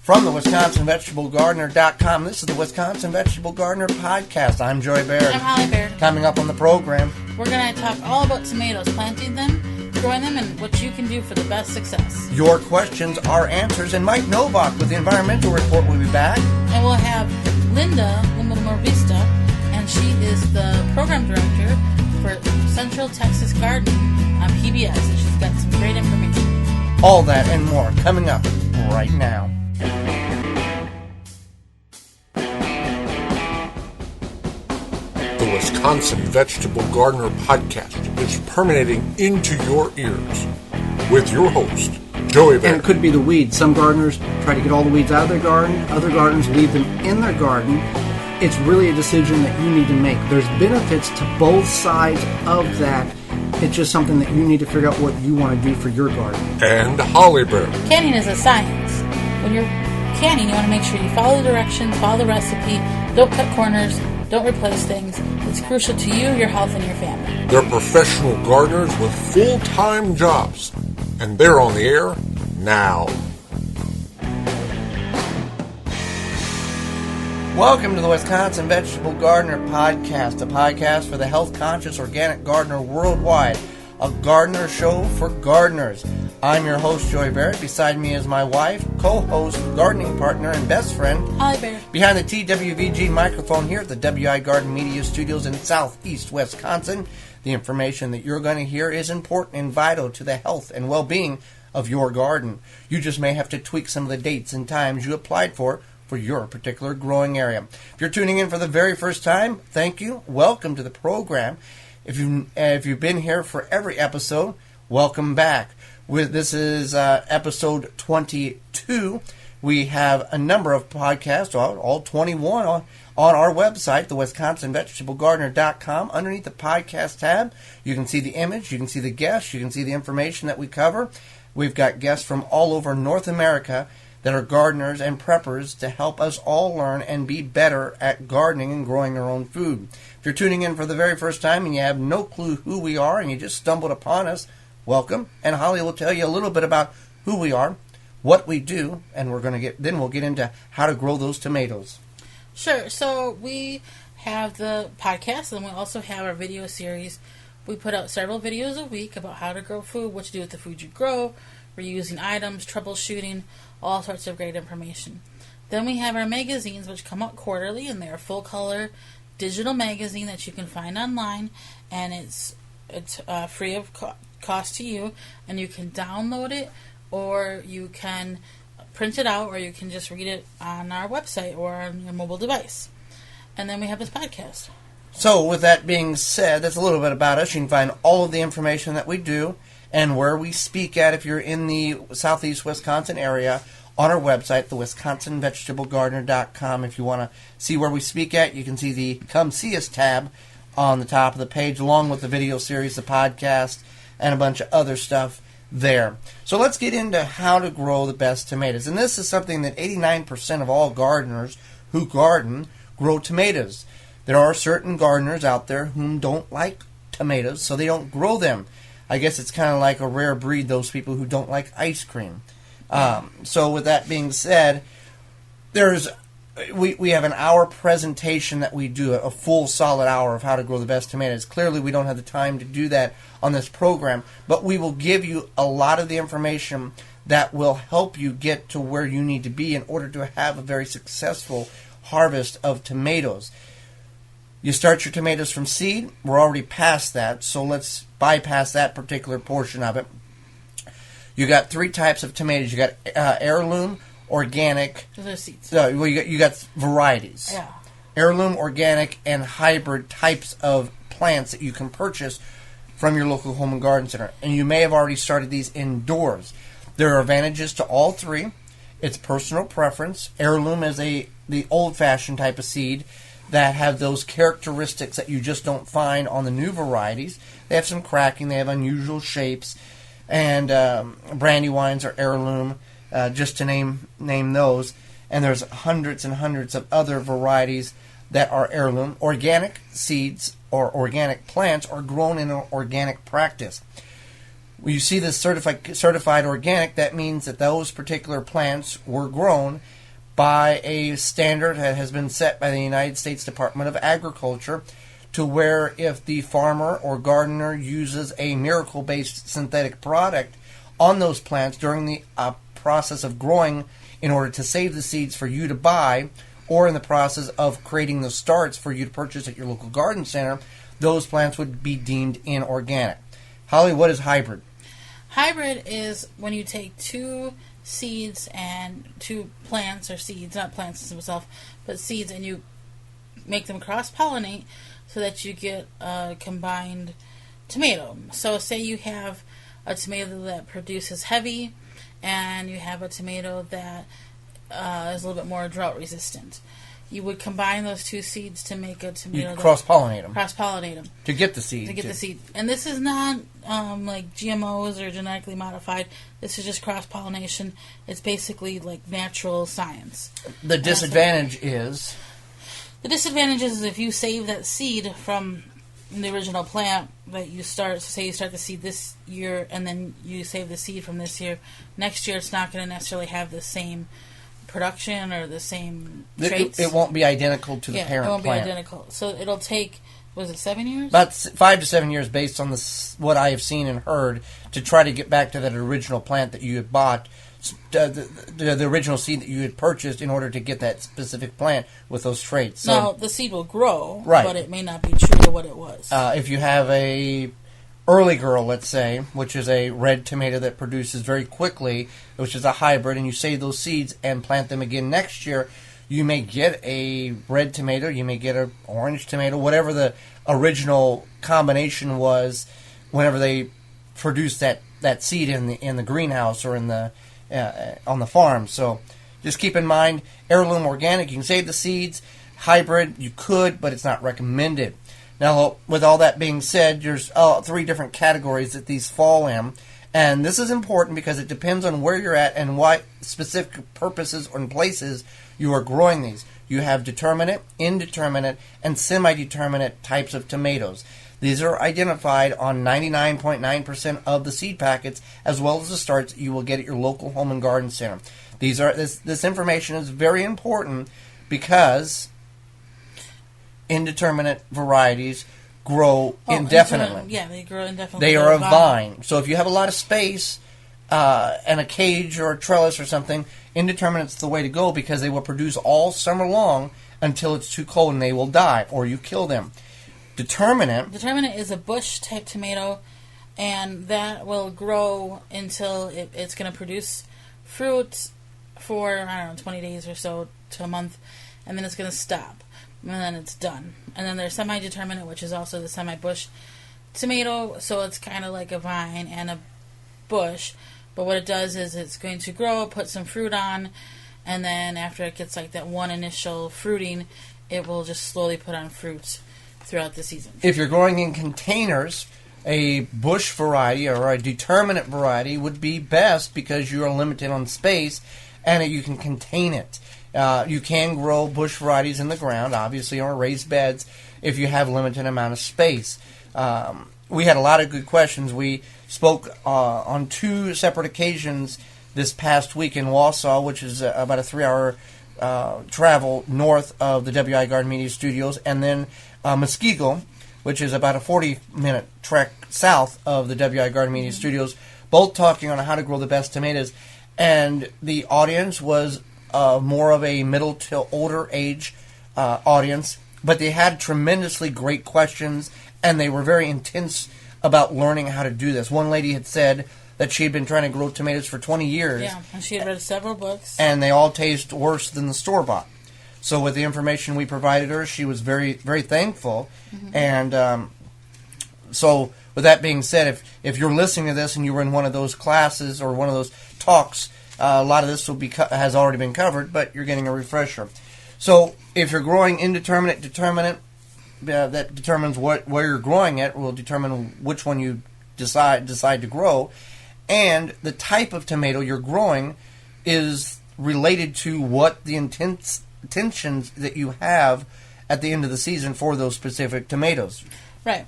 From the WisconsinVegetableGardener.com, this is the Wisconsin Vegetable Gardener Podcast. I'm Joy Baird. I'm Holly Baird. Coming up on the program, we're going to talk all about tomatoes, planting them, growing them, and what you can do for the best success. Your questions, our answers, and Mike Novak with the Environmental Report will be back. And we'll have Linda Lehmusvirta, and she is the Program Director for Central Texas Gardening on PBS, and she's got some great information. All that and more coming up right now. The Wisconsin Vegetable Gardener Podcast is permeating into your ears with your host, Joey Baird. And it could be the weeds. Some gardeners try to get all the weeds out of their garden. Other gardeners leave them in their garden. It's really a decision that you need to make. There's benefits to both sides of that. It's just something that you need to figure out what you want to do for your garden. And Holly Baird. Canning is a science. When you're canning, you want to make sure you follow the directions, follow the recipe, don't cut corners, don't replace things. It's crucial to you, your health, and your family. They're professional gardeners with full-time jobs, and they're on the air now. Welcome to the Wisconsin Vegetable Gardener Podcast, a podcast for the health-conscious organic gardener worldwide, a gardener show for gardeners. I'm your host, Joy Barrett. Beside me is my wife, co-host, gardening partner, and best friend, Holly Baird. Behind the TWVG microphone here at the WI Garden Media Studios in southeast Wisconsin. The information that you're going to hear is important and vital to the health and well-being of your garden. You just may have to tweak some of the dates and times you applied for your particular growing area. If you're tuning in for the very first time, thank you. Welcome to the program. If you've been here for every episode, welcome back. This is episode 22. We have a number of podcasts, all 21 on our website, the WisconsinVegetableGardener.com. Underneath the podcast tab, you can see the image, you can see the guests, you can see the information that we cover. We've got guests from all over North America that are gardeners and preppers to help us all learn and be better at gardening and growing our own food. If you're tuning in for the very first time and you have no clue who we are and you just stumbled upon us, welcome. And Holly will tell you a little bit about who we are, what we do, and we'll get into how to grow those tomatoes. Sure. So we have the podcast, and we also have our video series. We put out several videos a week about how to grow food, what to do with the food you grow, reusing items, troubleshooting, all sorts of great information. Then we have our magazines, which come out quarterly, and they're a full-color digital magazine that you can find online, and it's free of cost to you, and you can download it, or you can print it out, or you can just read it on our website or on your mobile device. And then we have this podcast. So with that being said, that's a little bit about us. You can find all of the information that we do and where we speak at if you're in the southeast Wisconsin area on our website, the WisconsinVegetableGardener.com. If you want to see where we speak at, you can see the Come See Us tab on the top of the page, along with the video series, the podcast, and a bunch of other stuff there. So let's get into how to grow the best tomatoes. And this is something that 89% of all gardeners who garden grow tomatoes. There are certain gardeners out there who don't like tomatoes, so they don't grow them. I guess it's kind of like a rare breed, those people who don't like ice cream. So with that being said, we have an hour presentation that we do, a full solid hour of how to grow the best tomatoes. Clearly we don't have the time to do that on this program, but we will give you a lot of the information that will help you get to where you need to be in order to have a very successful harvest of tomatoes. You start your tomatoes from seed. We're already past that, so let's bypass that particular portion of it. You got three types of tomatoes. You got heirloom, organic. Those are seeds. Well, you got varieties. Yeah. Heirloom, organic, and hybrid types of plants that you can purchase from your local home and garden center. And you may have already started these indoors. There are advantages to all three. It's personal preference. Heirloom is the old-fashioned type of seed that have those characteristics that you just don't find on the new varieties. They have some cracking, they have unusual shapes, and brandywines are heirloom, just to name those. And there's hundreds and hundreds of other varieties that are heirloom. Organic seeds or organic plants are grown in an organic practice. When you see this certified organic, that means that those particular plants were grown by a standard that has been set by the United States Department of Agriculture, to where if the farmer or gardener uses a miracle-based synthetic product on those plants during the process of growing in order to save the seeds for you to buy, or in the process of creating the starts for you to purchase at your local garden center, those plants would be deemed inorganic. Holly, what is hybrid? Hybrid is when you take two seeds and two plants, or seeds, not plants themselves, but seeds, and you make them cross-pollinate so that you get a combined tomato. So say you have a tomato that produces heavy, and you have a tomato that is a little bit more drought resistant. You would combine those two seeds to make a tomato. You cross-pollinate them. Cross-pollinate them. To get the seed. To get the seed. And this is not like GMOs or genetically modified. This is just cross-pollination. It's basically like natural science. The disadvantage is? The disadvantage is if you save that seed from the original plant that you start, so say you start the seed this year and then you save the seed from this year, next year it's not going to necessarily have the same production or the same traits. It won't be identical to the parent plant. It won't be identical. So it'll take, was it 7 years? About 5 to 7 years based on what I have seen and heard to try to get back to that original plant that you had bought, the original seed that you had purchased in order to get that specific plant with those traits. So, now, the seed will grow, right, but it may not be true to what it was. If you have a Early Girl, let's say, which is a red tomato that produces very quickly, which is a hybrid, and you save those seeds and plant them again next year, you may get a red tomato, you may get an orange tomato, whatever the original combination was whenever they produced that seed in the greenhouse or in the on the farm. So just keep in mind, heirloom organic, you can save the seeds. Hybrid, you could, but it's not recommended. Now, with all that being said, there's 3 different categories that these fall in. And this is important because it depends on where you're at and what specific purposes or places you are growing these. You have determinate, indeterminate, and semi-determinate types of tomatoes. These are identified on 99.9% of the seed packets, as well as the starts that you will get at your local home and garden center. This information is very important because indeterminate varieties grow indefinitely. They grow indefinitely. They are a vine. So if you have a lot of space and a cage or a trellis or something, indeterminate's the way to go because they will produce all summer long until it's too cold and they will die or you kill them. Determinate is a bush type tomato, and that will grow until it's going to produce fruit for 20 days or so to a month, and then it's going to stop, and then it's done. And then there's semi-determinate, which is also the semi-bush tomato, so it's kind of like a vine and a bush, but what it does is it's going to grow, put some fruit on, and then after it gets like that one initial fruiting, it will just slowly put on fruit throughout the season. If you're growing in containers, a bush variety or a determinate variety would be best because you are limited on space and you can contain it. You can grow bush varieties in the ground, obviously on raised beds, if you have limited amount of space. We had a lot of good questions. We spoke on 2 separate occasions this past week in Wausau, which is about a 3-hour travel north of the WI Garden Media Studios, and then Muskego, which is about a 40-minute trek south of the WI Garden Media Studios, both talking on how to grow the best tomatoes. And the audience was more of a middle to older age audience, but they had tremendously great questions, and they were very intense about learning how to do this. One lady had said that she had been trying to grow tomatoes for 20 years. Yeah, and she had read several books. And they all taste worse than the store-bought. So with the information we provided her, she was very, very thankful. Mm-hmm. And so with that being said, if you're listening to this and you were in one of those classes or one of those talks, a lot of this will has already been covered, but you're getting a refresher. So if you're growing indeterminate, determinate, that determines where you're growing it, will determine which one you decide to grow. And the type of tomato you're growing is related to what the intentions that you have at the end of the season for those specific tomatoes. Right.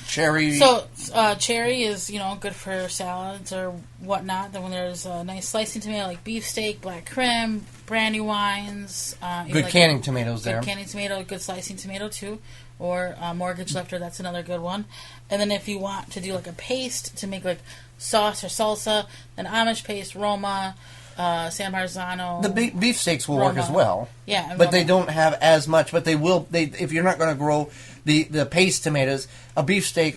cherry. So cherry is good for salads or whatnot. Then when there's a nice slicing tomato like beefsteak, black creme, brandy wines, good canning tomatoes there. Good canning tomato, good slicing tomato too, or mortgage lifter. That's another good one. And then if you want to do like a paste to make like sauce or salsa, then Amish paste, Roma, San Marzano. The beefsteaks will Roma. work as well. Yeah, but Roma. they don't have as much. But they will. If you're not going to grow the paste tomatoes, a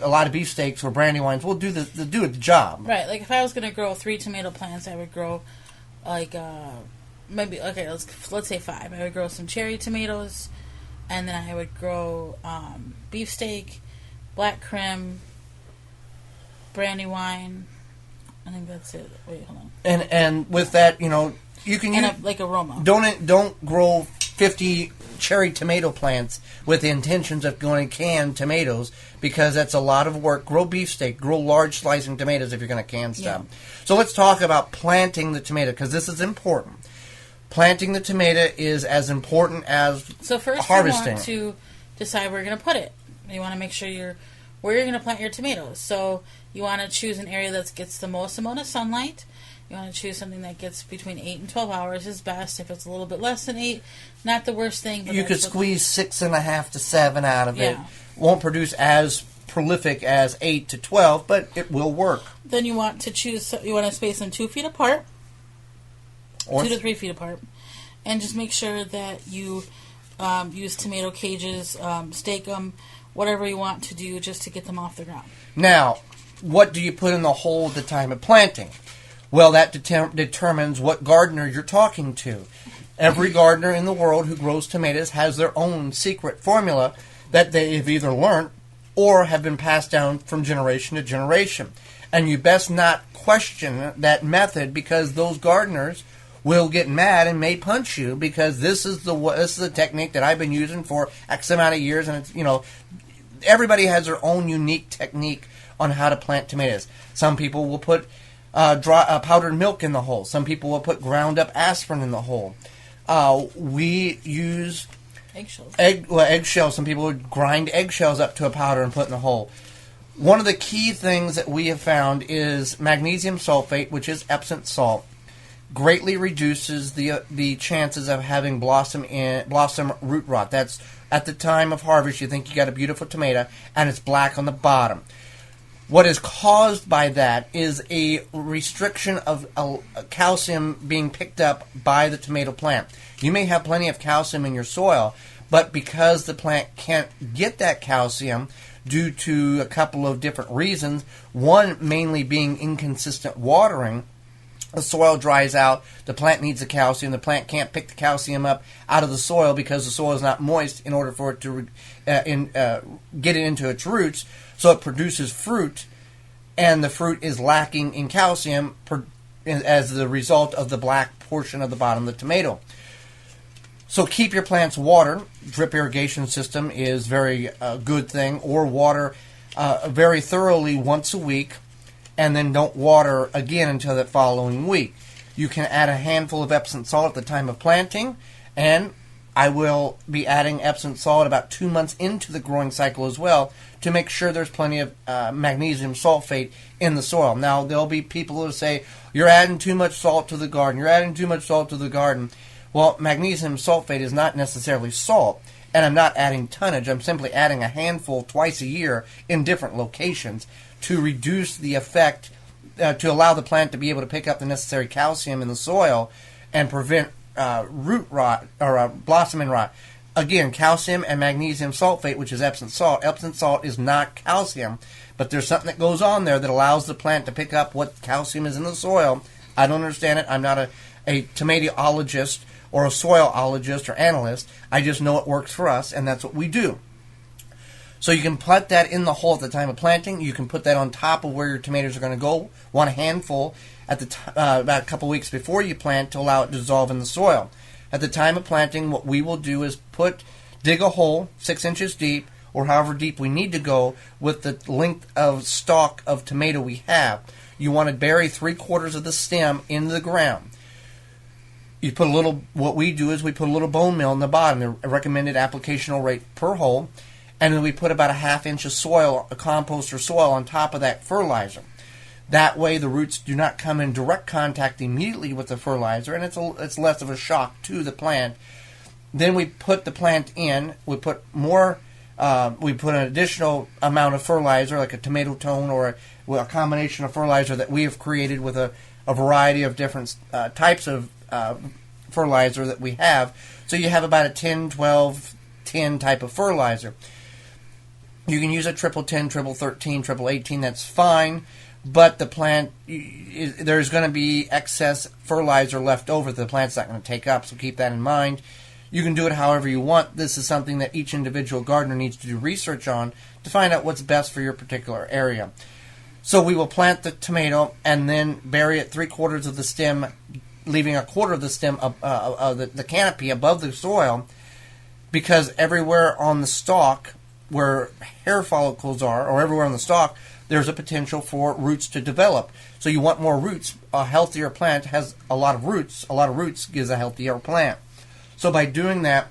lot of beefsteaks or brandy wines will do the job. Right. Like if I was going to grow 3 tomato plants, I would grow like maybe let's say 5. I would grow some cherry tomatoes, and then I would grow beefsteak, black creme, brandy wine. I think that's it. Wait, hold on. And with that, you can use like a Roma. Don't grow 50 cherry tomato plants with the intentions of going to can tomatoes, because that's a lot of work. Grow beefsteak, grow large slicing tomatoes if you're going to can stuff. Yeah. So let's talk about planting the tomato, because this is important. Planting the tomato is as important as So first harvesting. you want to decide where you're going to put it. You want to make sure where you're going to plant your tomatoes. So you want to choose an area that gets the most amount of sunlight. You want to choose something that gets between 8 and 12 hours is best. If it's a little bit less than 8, not the worst thing. But you could squeeze 6.5 to 7 out of it. Yeah. Won't produce as prolific as 8 to 12, but it will work. Then you want to space them 2 feet apart, Or 2 to 3 feet apart, and just make sure that you use tomato cages, stake them, whatever you want to do just to get them off the ground. Now, what do you put in the hole at the time of planting? Well, that determines what gardener you're talking to. Every gardener in the world who grows tomatoes has their own secret formula that they have either learned or have been passed down from generation to generation. And you best not question that method, because those gardeners will get mad and may punch you, because this is the technique that I've been using for X amount of years, and it's, everybody has their own unique technique on how to plant tomatoes. Some people will put powdered milk in the hole. Some people will put ground up aspirin in the hole. We use Eggshells. Eggshells. Some people would grind eggshells up to a powder and put in the hole. One of the key things that we have found is magnesium sulfate, which is Epson salt, greatly reduces the chances of having blossom root rot. That's at the time of harvest. You think you got a beautiful tomato, and it's black on the bottom. What is caused by that is a restriction of calcium being picked up by the tomato plant. You may have plenty of calcium in your soil, but because the plant can't get that calcium due to a couple of different reasons, one mainly being inconsistent watering, the soil dries out, the plant needs the calcium, the plant can't pick the calcium up out of the soil because the soil is not moist in order for it to get it into its roots, so it produces fruit, and the fruit is lacking in calcium as the result of the black portion of the bottom of the tomato. So keep your plants watered. Drip irrigation system is very good thing, or water very thoroughly once a week, and then don't water again until the following week. You can add a handful of Epsom salt at the time of planting, and I will be adding Epsom salt about 2 months into the growing cycle as well, to make sure there's plenty of magnesium sulfate in the soil. Now, there'll be people who say, you're adding too much salt to the garden, you're adding too much salt to the garden. Well, magnesium sulfate is not necessarily salt, and I'm not adding tonnage. I'm simply adding a handful twice a year in different locations to reduce the effect, to allow the plant to be able to pick up the necessary calcium in the soil and prevent root rot or blossoming rot. Again, calcium and magnesium sulfate, which is Epsom salt. Epsom salt is not calcium, but there's something that goes on there that allows the plant to pick up what calcium is in the soil. I don't understand it. I'm not a tomatoologist or a soilologist or analyst. I just know it works for us, and that's what we do. So you can put that in the hole at the time of planting. You can put that on top of where your tomatoes are going to go, one handful at the about a couple weeks before you plant, to allow it to dissolve in the soil. At the time of planting, what we will do is dig a hole 6 inches deep, or however deep we need to go, with the length of stalk of tomato we have. You want to bury 3/4 of the stem into the ground. You put what we do is we put a little bone meal in the bottom, the recommended applicational rate per hole, and then we put about a half-inch of soil, a compost or soil, on top of that fertilizer. That way the roots do not come in direct contact immediately with the fertilizer, and it's less of a shock to the plant. Then we put the plant in. We put an additional amount of fertilizer, like a tomato tone or a combination of fertilizer that we have created with a variety of different types of fertilizer that we have. So you have about a 10, 12, 10 type of fertilizer. You can use a triple 10, triple 13, triple 18, that's fine. But the plant, there's going to be excess fertilizer left over that the plant's not going to take up, so keep that in mind. You can do it however you want. This is something that each individual gardener needs to do research on to find out what's best for your particular area. So we will plant the tomato and then bury it 3/4 of the stem, leaving 1/4 of the stem, the canopy above the soil, because everywhere on the stalk where hair follicles are, or everywhere on the stalk, there's a potential for roots to develop. So you want more roots. A healthier plant has a lot of roots. A lot of roots gives a healthier plant. So by doing that,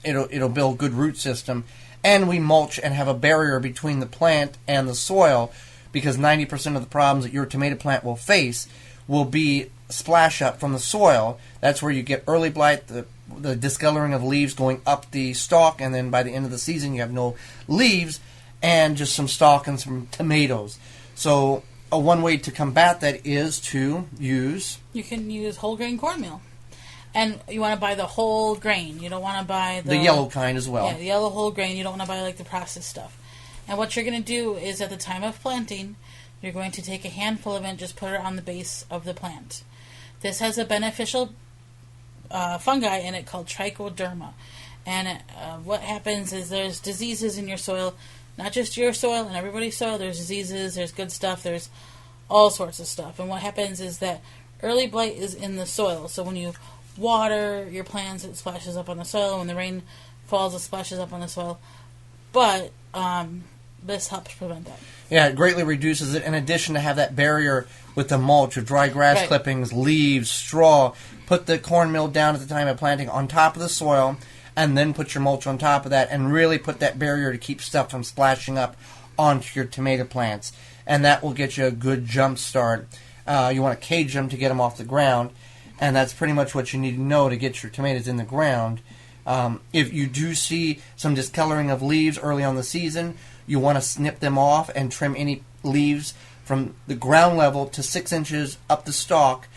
it'll build good root system. And we mulch and have a barrier between the plant and the soil, because 90% of the problems that your tomato plant will face will be splash up from the soil. That's where you get early blight, the discoloring of leaves going up the stalk, and then by the end of the season you have no leaves and just some stalk and some tomatoes. So one way to combat that is to use... You can use whole grain cornmeal. And you want to buy the whole grain. You don't want to buy the yellow kind as well. Yeah, the yellow whole grain. You don't want to buy like the processed stuff. And what you're going to do is at the time of planting, you're going to take a handful of it and just put it on the base of the plant. This has a beneficial fungi in it called Trichoderma. And what happens is there's diseases in your soil. Not just your soil and everybody's soil. There's diseases, there's good stuff, there's all sorts of stuff. And what happens is that early blight is in the soil. So when you water your plants, it splashes up on the soil. When the rain falls, it splashes up on the soil. But this helps prevent that. Yeah, it greatly reduces it. In addition to have that barrier with the mulch of dry grass clippings, leaves, straw. Put the cornmeal down at the time of planting on top of the soil, and then put your mulch on top of that, and really put that barrier to keep stuff from splashing up onto your tomato plants. And that will get you a good jump start. You want to cage them to get them off the ground, and that's pretty much what you need to know to get your tomatoes in the ground. If you do see some discoloring of leaves early on the season, you want to snip them off and trim any leaves from the ground level to 6 inches up the stalk.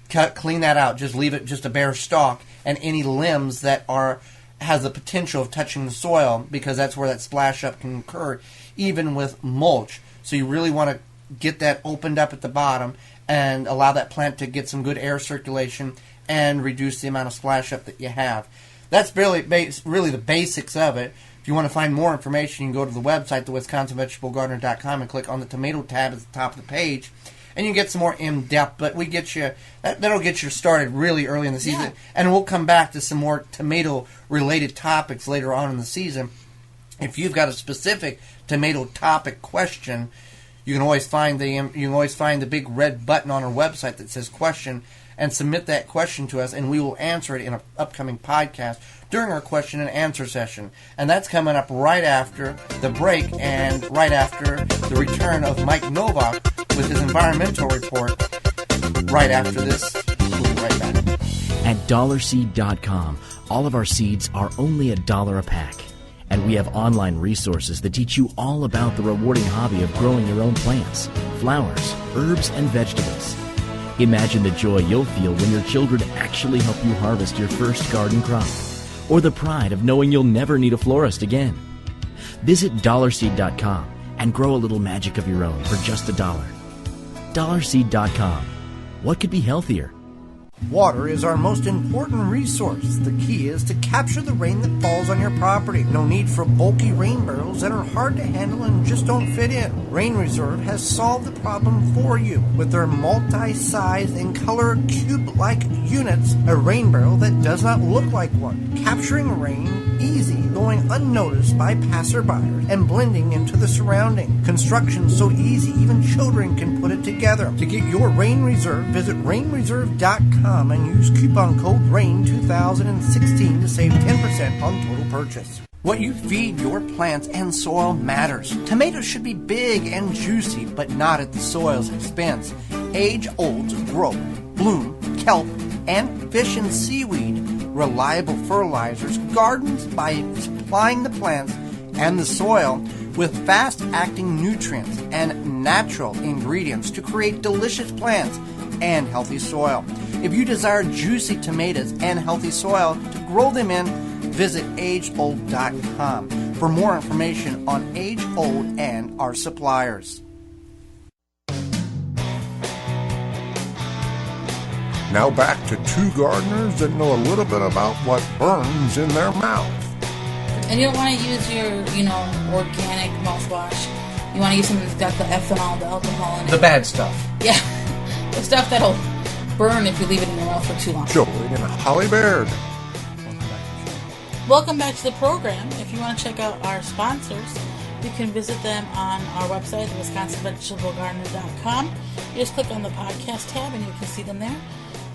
Clean that out. Just leave it just a bare stalk, and any limbs that has the potential of touching the soil, because that's where that splash up can occur, even with mulch. So you really want to get that opened up at the bottom and allow that plant to get some good air circulation and reduce the amount of splash up that you have. That's really the basics of it. If you want to find more information, you can go to the website, thewisconsinvegetablegardener.com, and click on the tomato tab at the top of the page, and you can get some more in-depth. But we get you that'll get you started really early in the season, and we'll come back to some more tomato-related topics later on in the season. If you've got a specific tomato topic question, you can always find the big red button on our website that says question, and submit that question to us, and we will answer it in an upcoming podcast during our question and answer session. And that's coming up right after the break and right after the return of Mike Novak with his environmental report. Right after this, we'll be right back. At dollarseed.com, all of our seeds are only $1 a pack. And we have online resources that teach you all about the rewarding hobby of growing your own plants, flowers, herbs, and vegetables. Imagine the joy you'll feel when your children actually help you harvest your first garden crop, or the pride of knowing you'll never need a florist again. Visit dollarseed.com and grow a little magic of your own for just $1. Dollarseed.com. What could be healthier? Water is our most important resource. The key is to capture the rain that falls on your property. No need for bulky rain barrels that are hard to handle and just don't fit in. Rain Reserve has solved the problem for you with their multi-size and color cube-like units. A rain barrel that does not look like one. Capturing rain easy, going unnoticed by passerby, and blending into the surrounding. Construction so easy, even children can put it together. To get your Rain Reserve, visit rainreserve.com and use coupon code RAIN2016 to save 10% on total purchase. What you feed your plants and soil matters. Tomatoes should be big and juicy, but not at the soil's expense. Age-olds grow, bloom, kelp, and fish and seaweed. Reliable fertilizers gardens by supplying the plants and the soil with fast-acting nutrients and natural ingredients to create delicious plants and healthy soil. If you desire juicy tomatoes and healthy soil to grow them in, visit ageold.com for more information on Age Old and our suppliers. Now back to two gardeners that know a little bit about what burns in their mouth. And you don't want to use your, organic mouthwash. You want to use something that's got the ethanol, the alcohol in it. The bad stuff. Yeah. The stuff that'll burn if you leave it in your mouth for too long. Joey and Holly Baird. Welcome back to the program. If you want to check out our sponsors, you can visit them on our website, thewisconsinvegetablegardener.com. You just click on the podcast tab and you can see them there.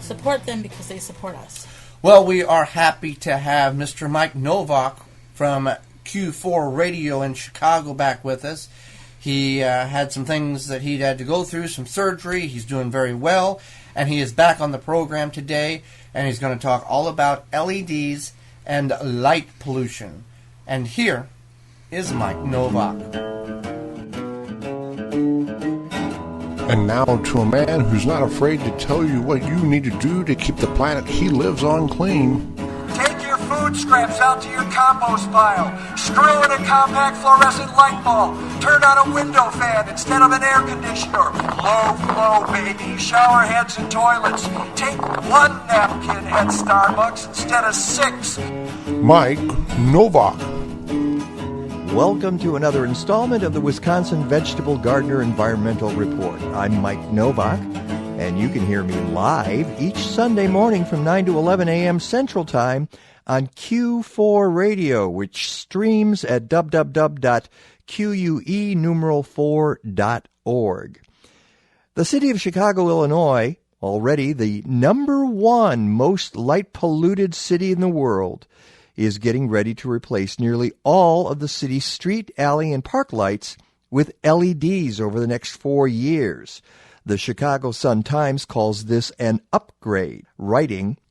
Support them because they support us. Well, we are happy to have Mr. Mike Novak from Q4 Radio in Chicago back with us. He had some things that he had to go through, some surgery. He's doing very well, and he is back on the program today, and he's going to talk all about LEDs and light pollution. And here is Mike Novak. And now to a man who's not afraid to tell you what you need to do to keep the planet he lives on clean. Take your food scraps out to your compost pile. Screw in a compact fluorescent light bulb. Turn on a window fan instead of an air conditioner. Low flow, baby. Shower heads and toilets. Take one napkin at Starbucks instead of 6. Mike Novak. Welcome to another installment of the Wisconsin Vegetable Gardener Environmental Report. I'm Mike Novak, and you can hear me live each Sunday morning from 9 to 11 a.m. Central Time on Q4 Radio, which streams at www.QUE4.org. The city of Chicago, Illinois, already the #1 most light-polluted city in the world, is getting ready to replace nearly all of the city's street, alley, and park lights with LEDs over the next 4 years. The Chicago Sun-Times calls this an upgrade,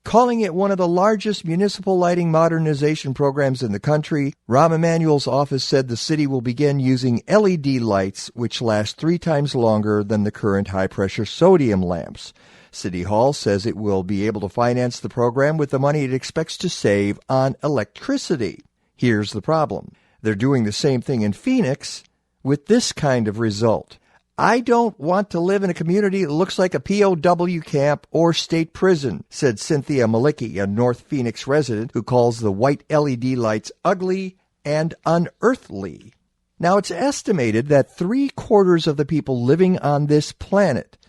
calling it one of the largest municipal lighting modernization programs in the country. Rahm Emanuel's office said the city will begin using LED lights, which last 3 times longer than the current high-pressure sodium lamps. City Hall says it will be able to finance the program with the money it expects to save on electricity. Here's the problem. They're doing the same thing in Phoenix with this kind of result. I don't want to live in a community that looks like a POW camp or state prison, said Cynthia Malicki, a North Phoenix resident who calls the white LED lights ugly and unearthly. Now, it's estimated that 3/4 of the people living on this planet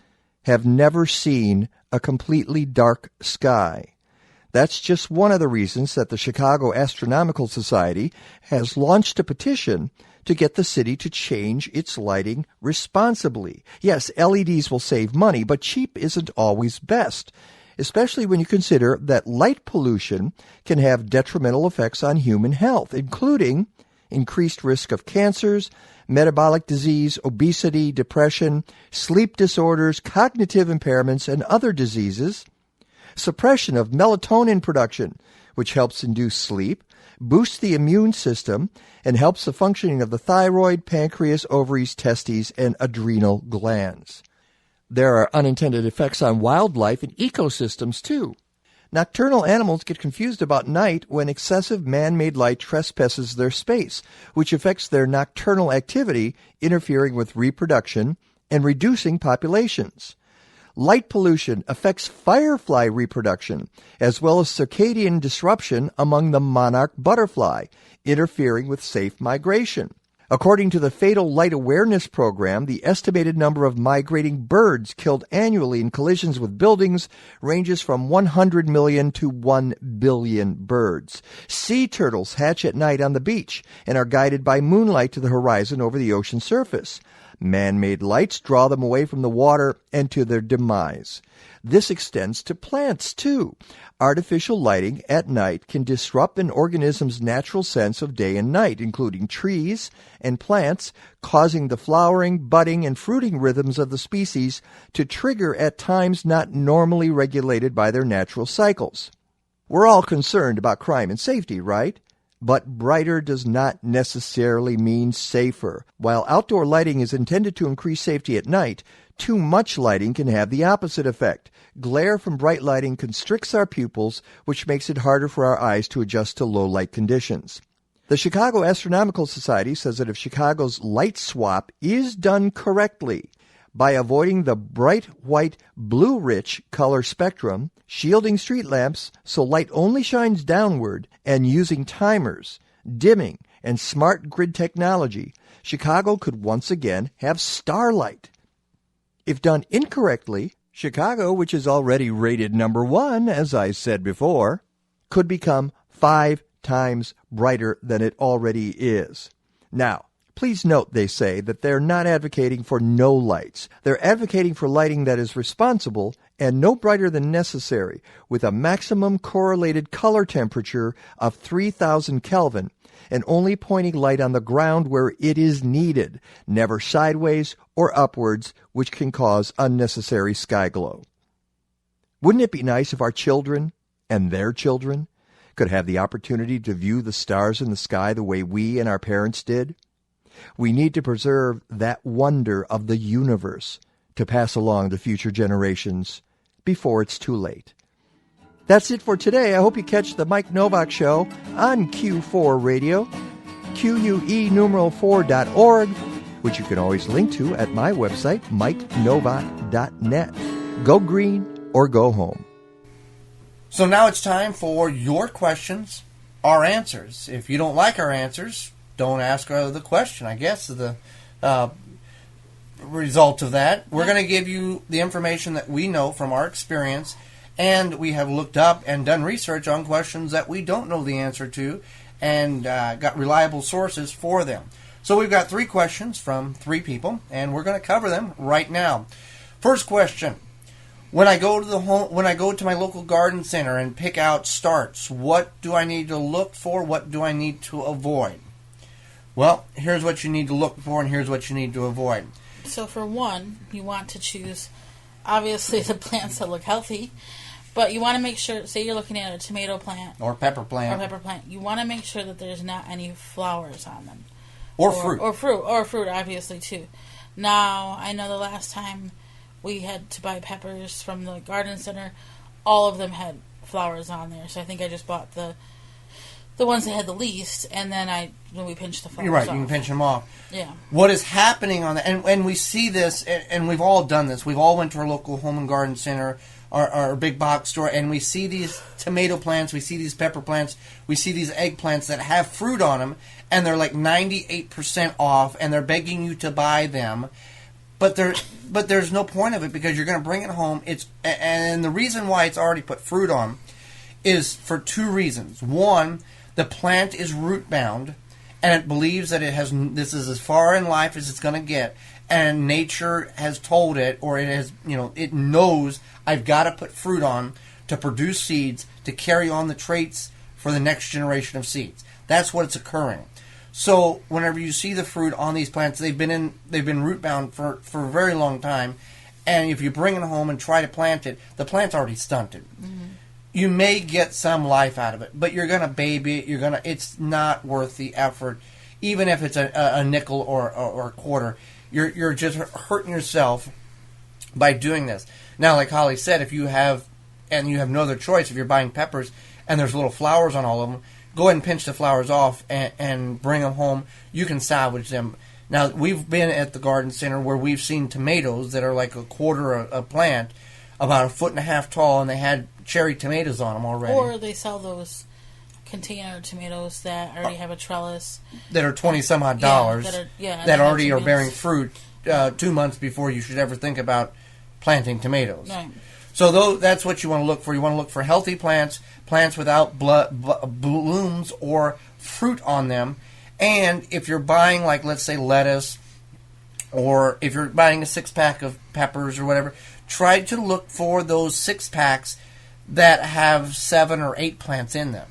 have never seen a completely dark sky. That's just one of the reasons that the Chicago Astronomical Society has launched a petition to get the city to change its lighting responsibly. Yes, LEDs will save money, but cheap isn't always best, especially when you consider that light pollution can have detrimental effects on human health, including increased risk of cancers, metabolic disease, obesity, depression, sleep disorders, cognitive impairments, and other diseases, suppression of melatonin production, which helps induce sleep, boosts the immune system, and helps the functioning of the thyroid, pancreas, ovaries, testes, and adrenal glands. There are unintended effects on wildlife and ecosystems, too. Nocturnal animals get confused about night when excessive man-made light trespasses their space, which affects their nocturnal activity, interfering with reproduction and reducing populations. Light pollution affects firefly reproduction, as well as circadian disruption among the monarch butterfly, interfering with safe migration. According to the Fatal Light Awareness Program, the estimated number of migrating birds killed annually in collisions with buildings ranges from 100 million to 1 billion birds. Sea turtles hatch at night on the beach and are guided by moonlight to the horizon over the ocean surface. Man-made lights draw them away from the water and to their demise. This extends to plants, too. Artificial lighting at night can disrupt an organism's natural sense of day and night, including trees and plants, causing the flowering, budding, and fruiting rhythms of the species to trigger at times not normally regulated by their natural cycles. We're all concerned about crime and safety, right? But brighter does not necessarily mean safer. While outdoor lighting is intended to increase safety at night, too much lighting can have the opposite effect. Glare from bright lighting constricts our pupils, which makes it harder for our eyes to adjust to low light conditions. The Chicago Astronomical Society says that if Chicago's light swap is done correctly, by avoiding the bright white blue-rich color spectrum, shielding street lamps so light only shines downward, and using timers, dimming, and smart grid technology, Chicago could once again have starlight. If done incorrectly, Chicago, which is already rated number 1, as I said before, could become 5 times brighter than it already is. Now, please note they say that they're not advocating for no lights. They're advocating for lighting that is responsible and no brighter than necessary, with a maximum correlated color temperature of 3,000 Kelvin, and only pointing light on the ground where it is needed, never sideways or upwards, which can cause unnecessary sky glow. Wouldn't it be nice if our children and their children could have the opportunity to view the stars in the sky the way we and our parents did? We need to preserve that wonder of the universe to pass along to future generations before it's too late. That's it for today. I hope you catch the Mike Novak Show on Q4 Radio, QUE4.org, which you can always link to at my website, MikeNovak.net. Go green or go home. So now it's time for your questions, our answers. If you don't like our answers, don't ask the question, I guess, the result of that. We're going to give you the information that we know from our experience, and we have looked up and done research on questions that we don't know the answer to and got reliable sources for them. So we've got 3 questions from 3 people, and we're going to cover them right now. First question. When I go to my local garden center and pick out starts, what do I need to look for? What do I need to avoid? Well, here's what you need to look for, and here's what you need to avoid. So for one, you want to choose, obviously, the plants that look healthy, but you want to make sure, say you're looking at a tomato plant. Or pepper plant. You want to make sure that there's not any flowers on them. Or fruit. Or fruit, obviously, too. Now, I know the last time we had to buy peppers from the garden center, all of them had flowers on there. So I think I just bought the ones that had the least, and then when we pinched the flowers You're right, off. you can pinch them off. Yeah. What is happening on that, and we see this, and we've all done this. We've all went to our local home and garden center, our big box store, and we see these tomato plants, we see these pepper plants, we see these eggplants that have fruit on them, and they're like 98% off, and they're begging you to buy them. But there's no point of it, because you're going to bring it home. And the reason why it's already put fruit on is for 2 reasons. One, the plant is root bound, and it believes that this is as far in life as it's going to get, and nature has told it, or it knows I've got to put fruit on to produce seeds to carry on the traits for the next generation of seeds. That's what's occurring. So whenever you see the fruit on these plants, they've been root bound for a very long time, and if you bring it home and try to plant it, the plant's already stunted. Mm-hmm. You may get some life out of it, but you're going to baby it. It's not worth the effort, even if it's a nickel or a quarter. You're just hurting yourself by doing this. Now, like Holly said, if you have no other choice, if you're buying peppers and there's little flowers on all of them, go ahead and pinch the flowers off and bring them home. You can salvage them. Now, we've been at the garden center where we've seen tomatoes that are like a quarter a plant, about 1.5 feet tall, and they had cherry tomatoes on them already. Or they sell those container tomatoes that already have a trellis. That are $20-some-odd that already are bearing fruit 2 months before you should ever think about planting tomatoes. Right. So that's what you want to look for. You want to look for healthy plants without blooms or fruit on them. And if you're buying, like, let's say, lettuce or if you're buying a 6-pack of peppers or whatever, try to look for those 6-packs that have 7 or 8 plants in them.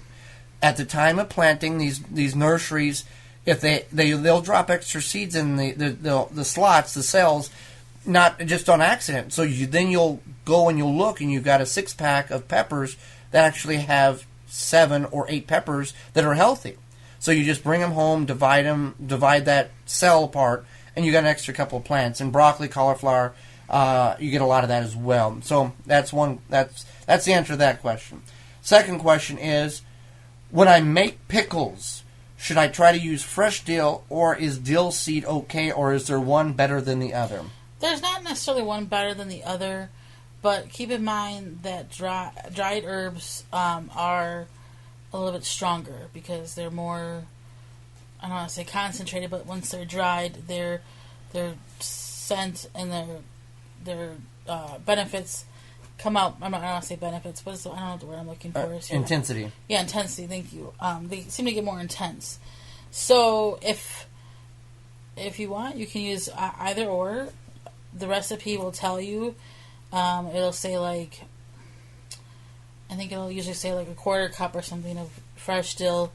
At the time of planting, these nurseries, if they'll drop extra seeds in the slots, the cells, not just on accident. So you'll go and you'll look, and you've got a 6-pack of peppers that actually have 7 or 8 peppers that are healthy. So you just bring them home, divide that cell apart, and you got an extra couple of plants. And broccoli, cauliflower, you get a lot of that as well. So that's the answer to that question. Second question is, when I make pickles, should I try to use fresh dill, or is dill seed okay, or is there one better than the other? There's not necessarily one better than the other, but keep in mind that dried herbs are a little bit stronger because they're more, I don't want to say concentrated, but once they're dried, their scent and their benefits come out. I don't want to say benefits. I don't know what the word I'm looking for is. Intensity. Yeah, intensity. Thank you. They seem to get more intense. So if you want, you can use either or. The recipe will tell you. It'll say I think it'll usually say a quarter cup or something of fresh dill,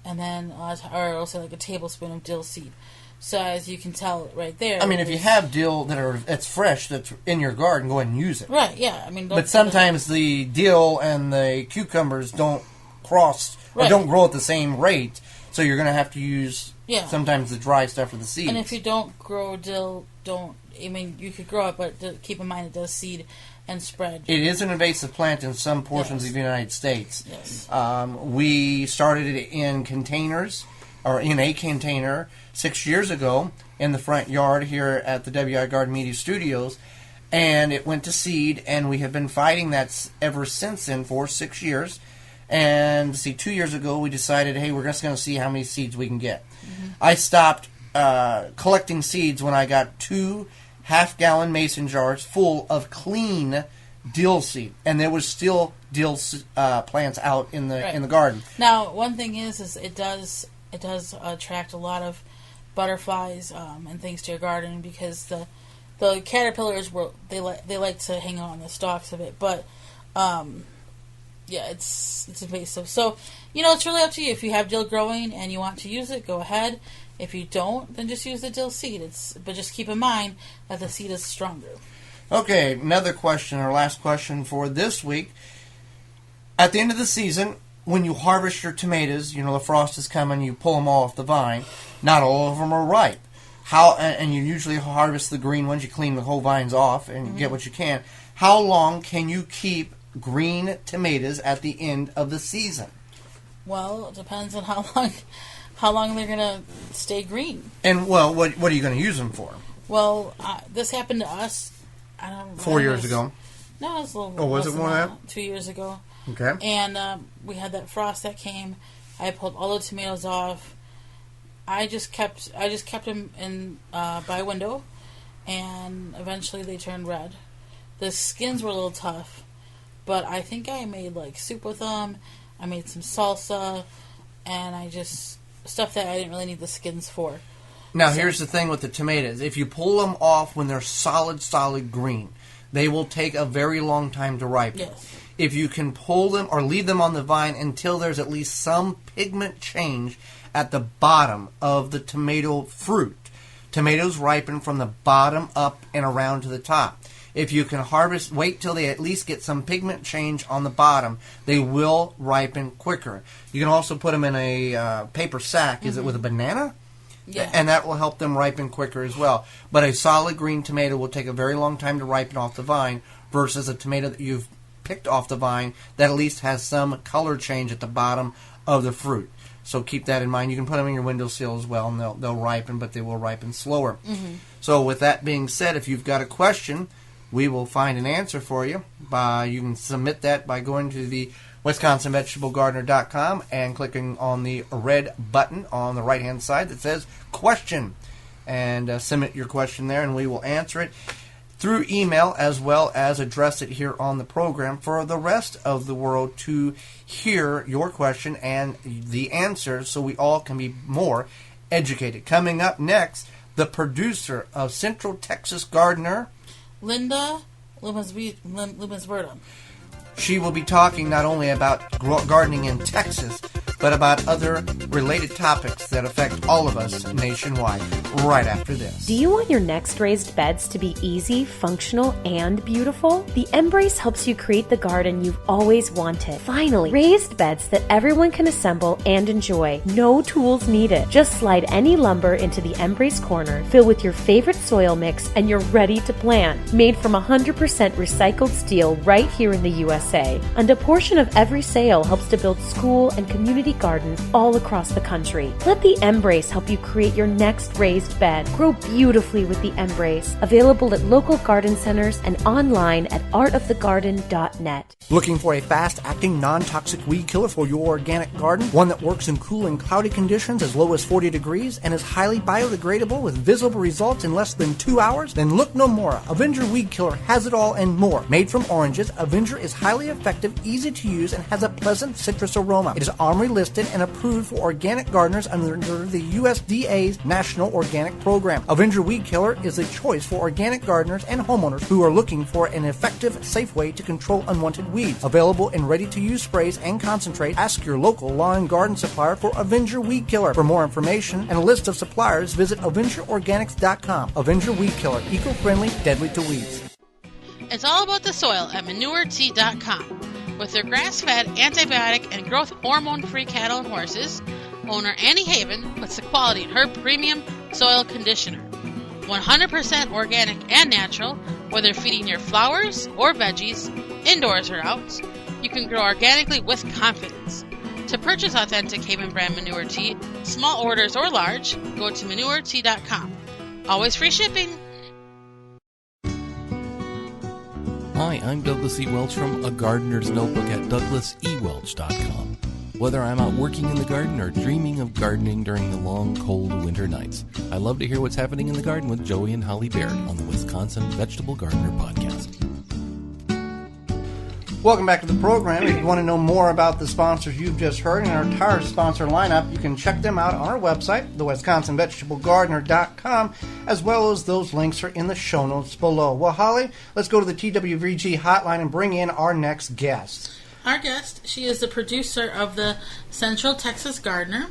and then or it'll say a tablespoon of dill seed. So as you can tell right there. I mean, if you have dill that's fresh, that's in your garden, go ahead and use it. Right, yeah. I mean, but sometimes the dill and the cucumbers don't cross or don't grow at the same rate, so you're going to have to use sometimes the dry stuff for the seeds. And if you don't grow dill, you could grow it, but keep in mind it does seed and spread. It is an invasive plant in some portions of the United States. Yes. We started it in containers, or in a container, 6 years ago in the front yard here at the WI Garden Media Studios, and it went to seed, and we have been fighting that ever since then for 6 years. And 2 years ago we decided, hey, we're just going to see how many seeds we can get. Mm-hmm. I stopped collecting seeds when I got 2 half-gallon mason jars full of clean dill seed, and there was still dill plants out in the garden. Now, one thing is it does attract a lot of butterflies and things to your garden because the caterpillars they like to hang on the stalks of it, but it's invasive. So it's really up to you. If you have dill growing and you want to use it, go ahead. If you don't, then just use the dill seed. But just keep in mind that the seed is stronger. Okay, another question, our last question for this week. At the end of the season, when you harvest your tomatoes, the frost is coming, you pull them all off the vine. Not all of them are ripe. And you usually harvest the green ones. You clean the whole vines off and get what you can. How long can you keep green tomatoes at the end of the season? Well, it depends on how long they're going to stay green. And, well, what are you going to use them for? Well, this happened to us, 4 years ago. No, it was a little. Oh, was it more than that? 2 years ago. Okay. And we had that frost that came. I pulled all the tomatoes off. I just kept them in by a window, and eventually they turned red. The skins were a little tough, but I think I made soup with them. I made some salsa, and I just stuff that I didn't really need the skins for. Now, here's the thing with the tomatoes. If you pull them off when they're solid green, they will take a very long time to ripen. Yes. If you can pull them or leave them on the vine until there's at least some pigment change at the bottom of the tomato fruit. Tomatoes ripen from the bottom up and around to the top. If you can wait till they at least get some pigment change on the bottom, they will ripen quicker. You can also put them in a paper sack. Is it with a banana? Yeah. And that will help them ripen quicker as well. But a solid green tomato will take a very long time to ripen off the vine versus a tomato that you've picked off the vine that at least has some color change at the bottom of the fruit. So keep that in mind. You can put them in your windowsill as well, and they'll ripen, but they will ripen slower. Mm-hmm. So with that being said, if you've got a question, we will find an answer for you. You can submit that by going to the WisconsinVegetableGardener.com and clicking on the red button on the right-hand side that says Question. And submit your question there, and we will answer it through email as well as address it here on the program for the rest of the world to hear your question and the answer so we all can be more educated. Coming up next, the producer of Central Texas Gardener, Linda Lehmusvirta. She will be talking not only about gardening in Texas, but about other related topics that affect all of us nationwide right after this. Do you want your next raised beds to be easy, functional, and beautiful? The Embrace helps you create the garden you've always wanted. Finally, raised beds that everyone can assemble and enjoy. No tools needed. Just slide any lumber into the Embrace corner, fill with your favorite soil mix, and you're ready to plant. Made from 100% recycled steel right here in the USA. And a portion of every sale helps to build school and community gardens all across the country. Let the Embrace help you create your next raised bed. Grow beautifully with the Embrace. Available at local garden centers and online at artofthegarden.net. Looking for a fast-acting, non-toxic weed killer for your organic garden? One that works in cool and cloudy conditions as low as 40 degrees and is highly biodegradable with visible results in less than 2 hours? Then look no more. Avenger Weed Killer has it all and more. Made from oranges, Avenger is highly effective, easy to use, and has a pleasant citrus aroma. It is OMRI listed and approved for organic gardeners under the USDA's National Organic Program. Avenger Weed Killer is a choice for organic gardeners and homeowners who are looking for an effective, safe way to control unwanted weeds. Available in ready-to-use sprays and concentrate, ask your local lawn and garden supplier for Avenger Weed Killer. For more information and a list of suppliers, visit AvengerOrganics.com. Avenger Weed Killer, eco-friendly, deadly to weeds. It's all about the soil at ManureT.com. With their grass-fed, antibiotic, and growth hormone-free cattle and horses, owner Annie Haven puts the quality in her premium soil conditioner. 100% organic and natural, whether feeding your flowers or veggies, indoors or out, you can grow organically with confidence. To purchase authentic Haven brand Manure Tea, small orders or large, go to ManureT.com. Always free shipping. Hi, I'm Douglas E. Welch from A Gardener's Notebook at DouglasEWelch.com. Whether I'm out working in the garden or dreaming of gardening during the long, cold winter nights, I love to hear what's happening in the garden with Joey and Holly Baird on the Wisconsin Vegetable Gardener Podcast. Welcome back to the program. If you want to know more about the sponsors you've just heard and our entire sponsor lineup, you can check them out on our website, thewisconsinvegetablegardener.com, as well as those links are in the show notes below. Well, Holly, let's go to the TWVG hotline and bring in our next guest. Our guest, she is the producer of the Central Texas Gardener.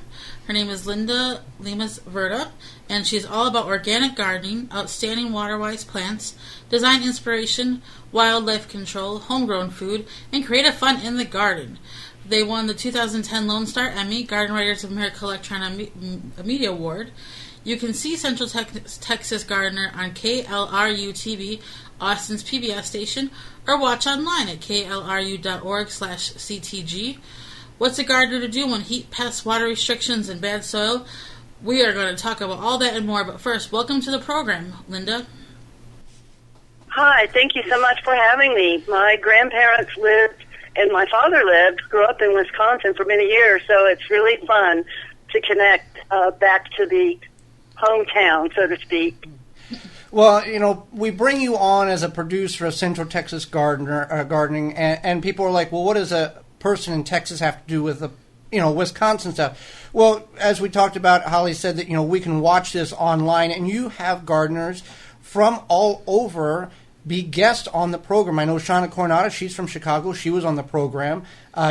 Her name is Linda Lehmusvirta, and she's all about organic gardening, outstanding water-wise plants, design inspiration, wildlife control, homegrown food, and creative fun in the garden. They won the 2010 Lone Star Emmy Garden Writers of America Electronic Media Award. You can see Central Texas Gardener on KLRU-TV, Austin's PBS station, or watch online at klru.org/CTG. What's a gardener to do when heat, pests, water restrictions, and bad soil? We are going to talk about all that and more, but first, welcome to the program, Linda. Hi, thank you so much for having me. My grandparents lived, and my father grew up in Wisconsin for many years, so it's really fun to connect back to the hometown, so to speak. Well, you know, we bring you on as a producer of Central Texas Gardening, and people are like, well, what does a person in Texas have to do with the, Wisconsin stuff? Well, as we talked about, Holly said that, we can watch this online, and you have gardeners from all over be guests on the program. I know Shauna Coronado, she's from Chicago, she was on the program.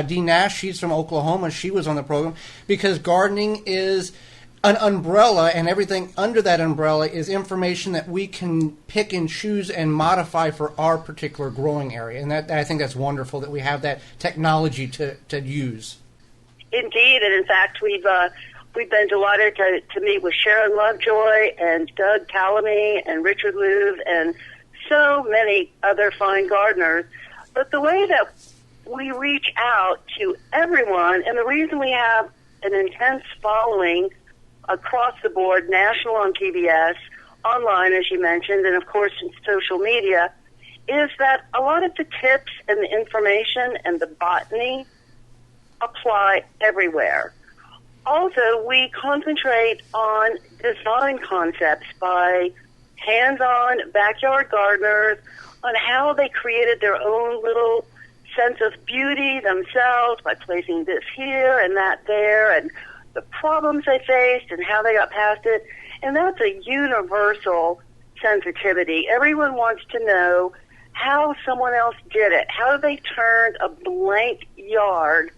Dee Nash, she's from Oklahoma, she was on the program, because gardening is an umbrella, and everything under that umbrella is information that we can pick and choose and modify for our particular growing area. And I think that's wonderful that we have that technology to use. Indeed, and in fact, we've been delighted to meet with Sharon Lovejoy and Doug Calamy and Richard Louv and so many other fine gardeners. But the way that we reach out to everyone, and the reason we have an intense following across the board, national on PBS, online, as you mentioned, and of course in social media, is that a lot of the tips and the information and the botany apply everywhere. Also, we concentrate on design concepts by hands-on backyard gardeners on how they created their own little sense of beauty themselves by placing this here and that there, and the problems they faced and how they got past it. And that's a universal sensitivity. Everyone wants to know how someone else did it. How they turned a blank yard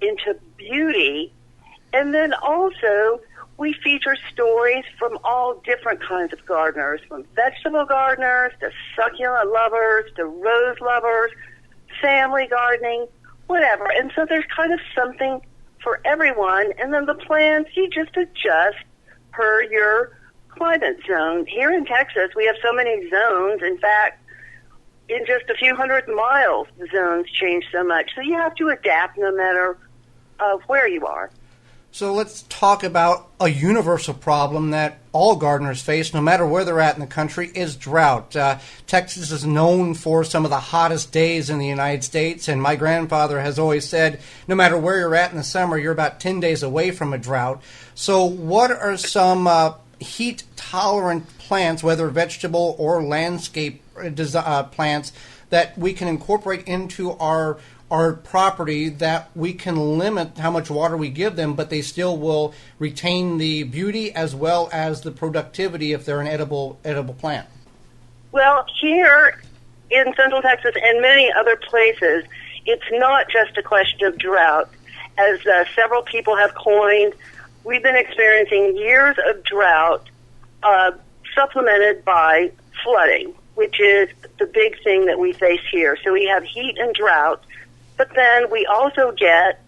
into beauty. And then also, we feature stories from all different kinds of gardeners, from vegetable gardeners to succulent lovers to rose lovers, family gardening, whatever. And so there's kind of something for everyone. And then the plants, you just adjust per your climate zone. Here in Texas, we have so many zones. In fact, in just a few hundred miles, the zones change so much. So you have to adapt no matter where you are. So let's talk about a universal problem that all gardeners face, no matter where they're at in the country, is drought. Texas is known for some of the hottest days in the United States, and my grandfather has always said, no matter where you're at in the summer, you're about 10 days away from a drought. So what are some heat-tolerant plants, whether vegetable or landscape plants, that we can incorporate into our property that we can limit how much water we give them, but they still will retain the beauty as well as the productivity if they're an edible plant? Well, here in Central Texas and many other places, it's not just a question of drought. As several people have coined, we've been experiencing years of drought supplemented by flooding, which is the big thing that we face here. So we have heat and drought, but then we also get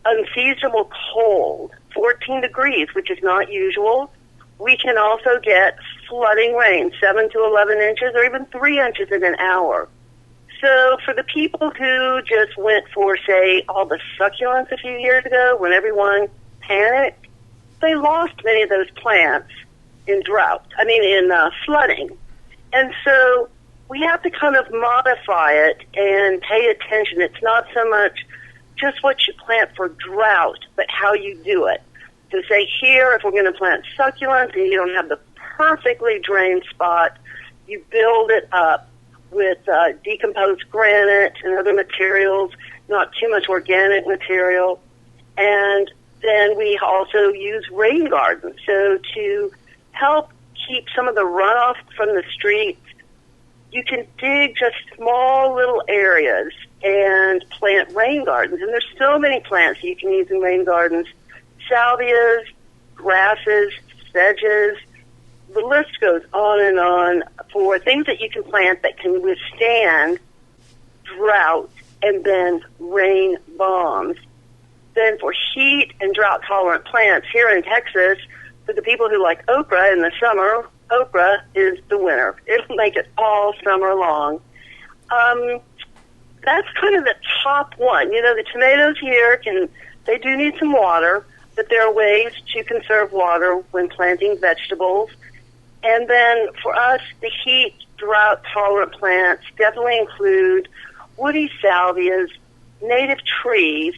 unseasonable cold, 14 degrees, which is not usual. We can also get flooding rain, 7 to 11 inches or even 3 inches in an hour. So for the people who just went for, say, all the succulents a few years ago when everyone panicked, they lost many of those plants in flooding. And so we have to kind of modify it and pay attention. It's not so much just what you plant for drought, but how you do it. So say here, if we're going to plant succulents and you don't have the perfectly drained spot, you build it up with decomposed granite and other materials, not too much organic material. And then we also use rain gardens. So to help keep some of the runoff from the streets, you can dig just small little areas and plant rain gardens. And there's so many plants you can use in rain gardens. Salvias, grasses, sedges. The list goes on for things that you can plant that can withstand drought and then rain bombs. Then for heat and drought-tolerant plants here in Texas, for the people who like okra in the summer, okra is the winner. It'll make it all summer long. That's kind of the top one. You know, the tomatoes here they do need some water, but there are ways to conserve water when planting vegetables. And then for us, the heat, drought-tolerant plants definitely include woody salvias, native trees.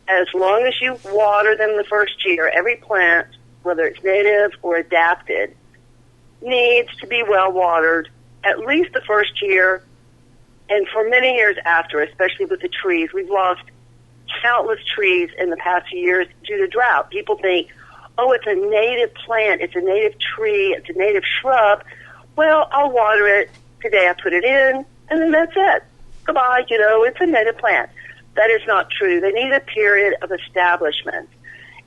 As long as you water them the first year, every plant, whether it's native or adapted, needs to be well watered at least the first year and for many years after, especially with the trees. We've lost countless trees in the past few years due to drought. People think, oh, it's a native plant, it's a native tree, it's a native shrub. Well, I'll water it today, I put it in, and then that's it. Goodbye, it's a native plant. That is not true. They need a period of establishment.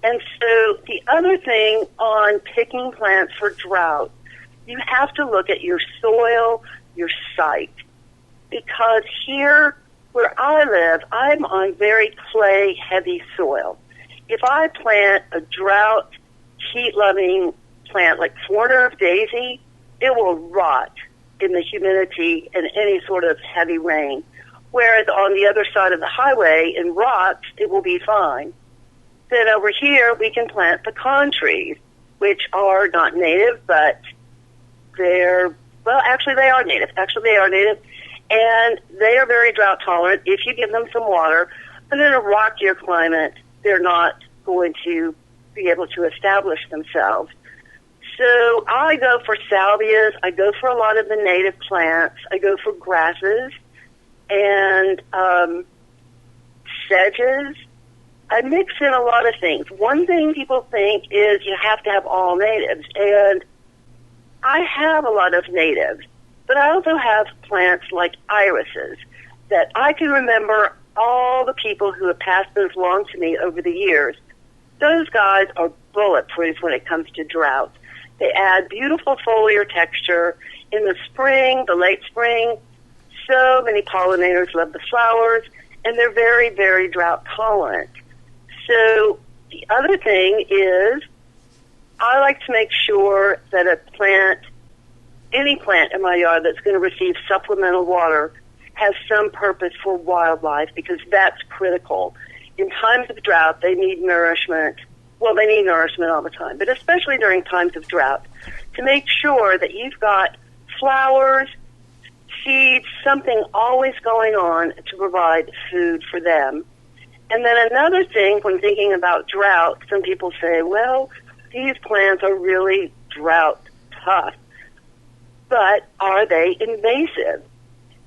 And so the other thing on picking plants for drought, you have to look at your soil, your site. Because here where I live, I'm on very clay-heavy soil. If I plant a drought, heat-loving plant like four-nerve daisy, it will rot in the humidity and any sort of heavy rain. Whereas on the other side of the highway in rocks, it will be fine. Then over here, we can plant pecan trees, which are not native, but they are native. Actually, they are native, and they are very drought tolerant if you give them some water. But in a rockier climate, they're not going to be able to establish themselves. So I go for salvias. I go for a lot of the native plants. I go for grasses and sedges I mix in a lot of things. One thing people think is you have to have all natives, and I have a lot of natives, but I also have plants like irises that I can remember all the people who have passed those along to me over the years. Those guys are bulletproof when it comes to drought. They add beautiful foliar texture in the spring, the late spring. So many pollinators love the flowers, and they're very, very drought tolerant. So the other thing is I like to make sure that a plant, any plant in my yard that's going to receive supplemental water, has some purpose for wildlife, because that's critical. In times of drought, they need nourishment. Well, they need nourishment all the time, but especially during times of drought, to make sure that you've got flowers, seeds, something always going on to provide food for them. And then another thing, when thinking about drought, some people say, well, these plants are really drought tough. But are they invasive?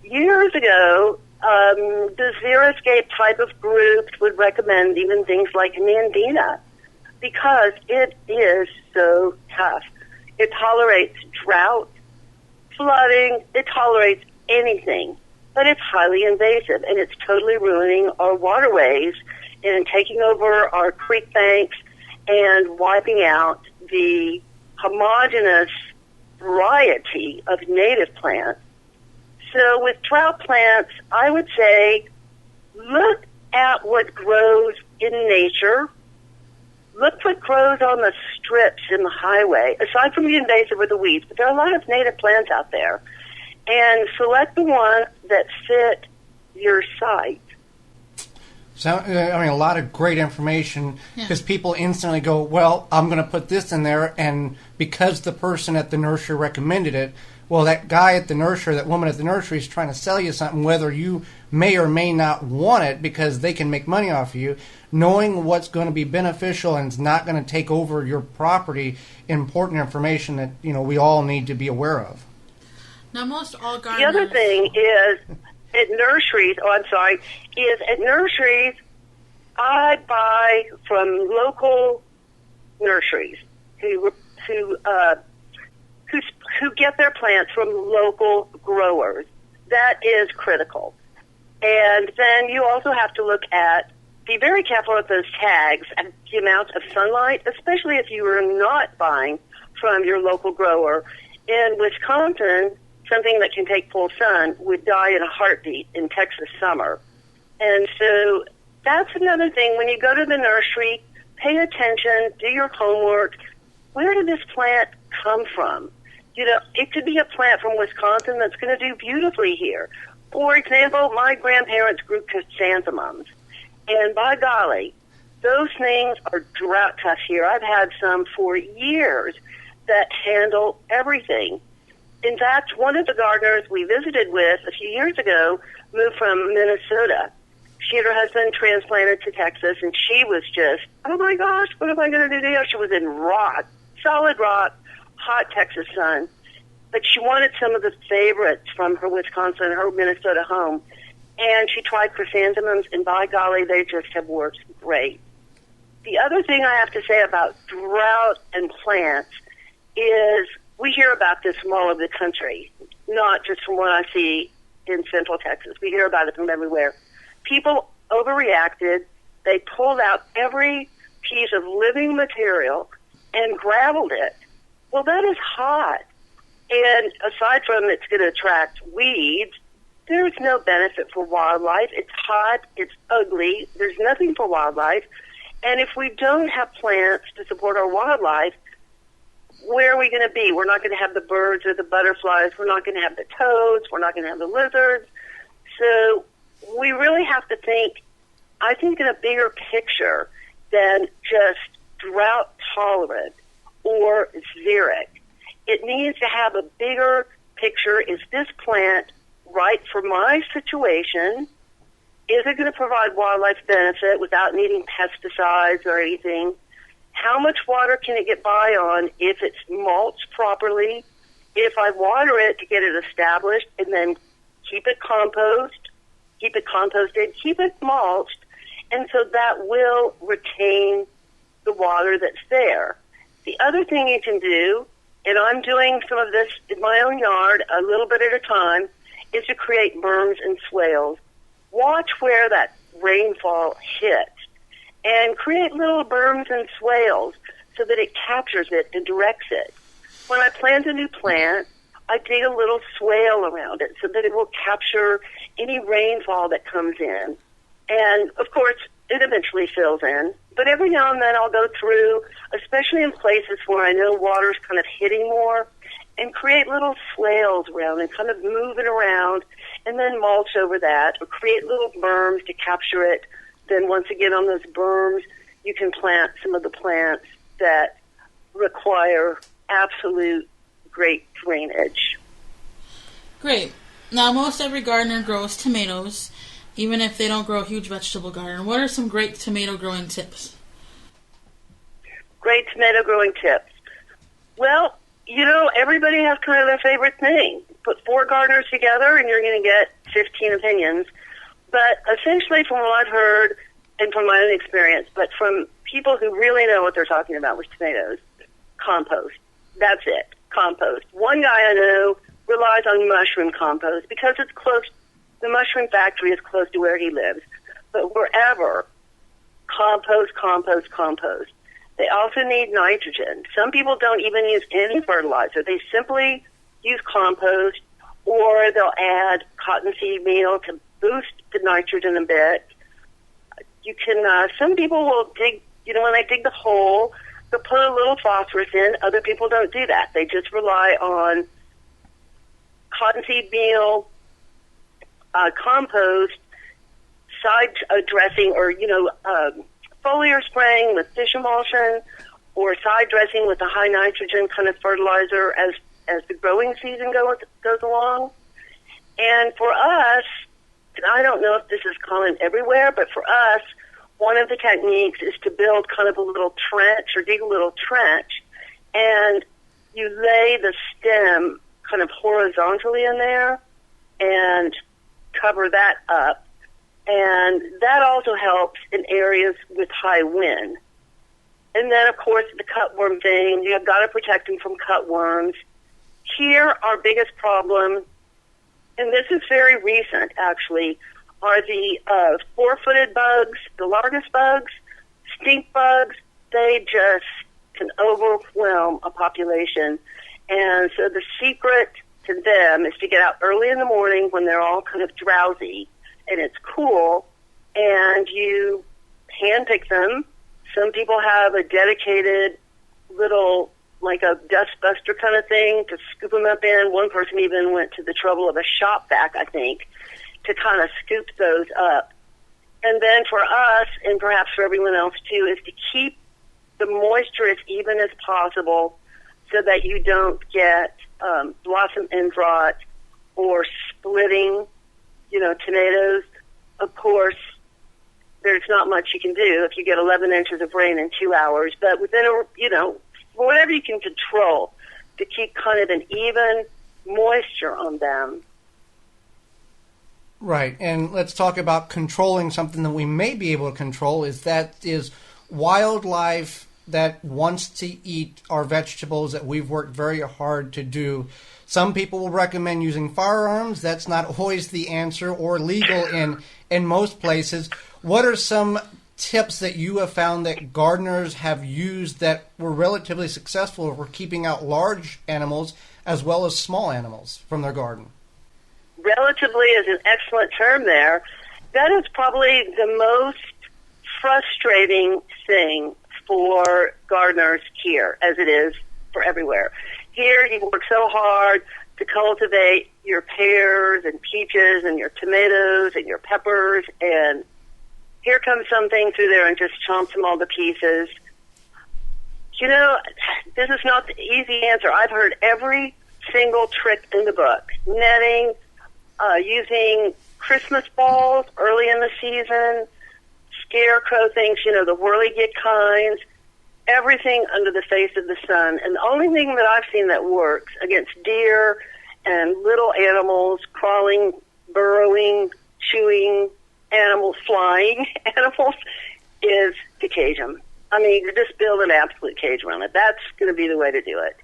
Years ago, the xeriscape type of groups would recommend even things like Nandina, because it is so tough. It tolerates drought, flooding, it tolerates anything, but it's highly invasive, and it's totally ruining our waterways and taking over our creek banks and wiping out the homogeneous variety of native plants. So with drought plants, I would say look at what grows in nature. Look what grows on the strips in the highway, aside from the invasive or the weeds, but there are a lot of native plants out there. And select the ones that fit your site. So, a lot of great information, because people instantly go, well, I'm going to put this in there, and because the person at the nursery recommended it, well, that guy at the nursery, that woman at the nursery is trying to sell you something, whether you may or may not want it, because they can make money off of you. Knowing what's going to be beneficial and is not going to take over your property, important information that, we all need to be aware of. Now, most all gardeners... The other thing is, at nurseries, I buy from local nurseries who get their plants from local growers. That is critical. And then you also have to be very careful with those tags and the amount of sunlight, especially if you are not buying from your local grower. In Wisconsin, something that can take full sun would die in a heartbeat in Texas summer. And so that's another thing. When you go to the nursery, pay attention, do your homework. Where did this plant come from? It could be a plant from Wisconsin that's going to do beautifully here. For example, my grandparents grew chrysanthemums. And by golly, those things are drought tough here. I've had some for years that handle everything. In fact, one of the gardeners we visited with a few years ago moved from Minnesota. She and her husband transplanted to Texas, and she was just, oh my gosh, what am I going to do now? She was in solid rock, hot Texas sun. But she wanted some of the favorites from her Minnesota home. And she tried chrysanthemums, and by golly, they just have worked great. The other thing I have to say about drought and plants is we hear about this from all over the country, not just from what I see in Central Texas. We hear about it from everywhere. People overreacted. They pulled out every piece of living material and gravelled it. Well, that is hot. And aside from it's going to attract weeds, there's no benefit for wildlife. It's hot. It's ugly. There's nothing for wildlife. And if we don't have plants to support our wildlife, where are we going to be? We're not going to have the birds or the butterflies. We're not going to have the toads. We're not going to have the lizards. So we really have to think, I think, in a bigger picture than just drought tolerant or xeric. It needs to have a bigger picture. Is this plant right for my situation? Is it going to provide wildlife benefit without needing pesticides or anything? How much water can it get by on if it's mulched properly? If I water it to get it established and then keep it composted, keep it mulched, and so that will retain the water that's there. The other thing you can do, and I'm doing some of this in my own yard a little bit at a time, is to create berms and swales. Watch where that rainfall hits and create little berms and swales so that it captures it and directs it. When I plant a new plant, I dig a little swale around it so that it will capture any rainfall that comes in. And, of course, it eventually fills in. But every now and then I'll go through, especially in places where I know water's kind of hitting more, and create little swales around and kind of move it around and then mulch over that or create little berms to capture it. Then once again on those berms, you can plant some of the plants that require absolute great drainage. Great. Now, most every gardener grows tomatoes, even if they don't grow a huge vegetable garden. What are some great tomato growing tips? Great tomato growing tips. Well, you know, everybody has kind of their favorite thing. Put 4 gardeners together and you're going to get 15 opinions. But essentially from what I've heard and from my own experience, but from people who really know what they're talking about with tomatoes, compost. That's it, compost. One guy I know relies on mushroom compost because it's close. The mushroom factory is close to where he lives. But wherever, compost, compost, compost. They also need nitrogen. Some people don't even use any fertilizer. They simply use compost, or they'll add cottonseed meal to boost the nitrogen a bit. You can, some people will dig, you know, when they dig the hole, they'll put a little phosphorus in. Other people don't do that. They just rely on cottonseed meal, compost, side dressing, or, you know, foliar spraying with fish emulsion, or side dressing with a high nitrogen kind of fertilizer as the growing season goes along. And for us, and I don't know if this is common everywhere, but for us, one of the techniques is to build kind of a little trench or dig a little trench, and you lay the stem kind of horizontally in there and cover that up. And that also helps in areas with high wind. And then, of course, the cutworm thing, you've got to protect them from cutworms. Here, our biggest problem, and this is very recent, actually, are the 4-footed bugs, the largest bugs, stink bugs. They just can overwhelm a population. And so the secret to them is to get out early in the morning when they're all kind of drowsy and it's cool, and you handpick them. Some people have a dedicated little, like a dust buster kind of thing to scoop them up in. One person even went to the trouble of a shop vac, I think, to kind of scoop those up. And then for us, and perhaps for everyone else too, is to keep the moisture as even as possible so that you don't get blossom end rot or splitting, you know, tomatoes. Of course, there's not much you can do if you get 11 inches of rain in 2 hours, but within whatever you can control to keep kind of an even moisture on them. Right, and let's talk about controlling something that we may be able to control, is wildlife that wants to eat our vegetables that we've worked very hard to do. Some people will recommend using firearms. That's not always the answer or legal in most places. What are some tips that you have found that gardeners have used that were relatively successful for keeping out large animals as well as small animals from their garden? Relatively is an excellent term there. That is probably the most frustrating thing for gardeners here, as it is for everywhere. Here, you work so hard to cultivate your pears and peaches and your tomatoes and your peppers, and here comes something through there and just chomps them all to pieces. You know, this is not the easy answer. I've heard every single trick in the book. Netting, using Christmas balls early in the season, scarecrow things, you know, the whirligig kinds, everything under the face of the sun. And the only thing that I've seen that works against deer and little animals crawling, burrowing, chewing animals, flying animals, is to cage them. I mean, you just build an absolute cage around it. That's going to be the way to do it.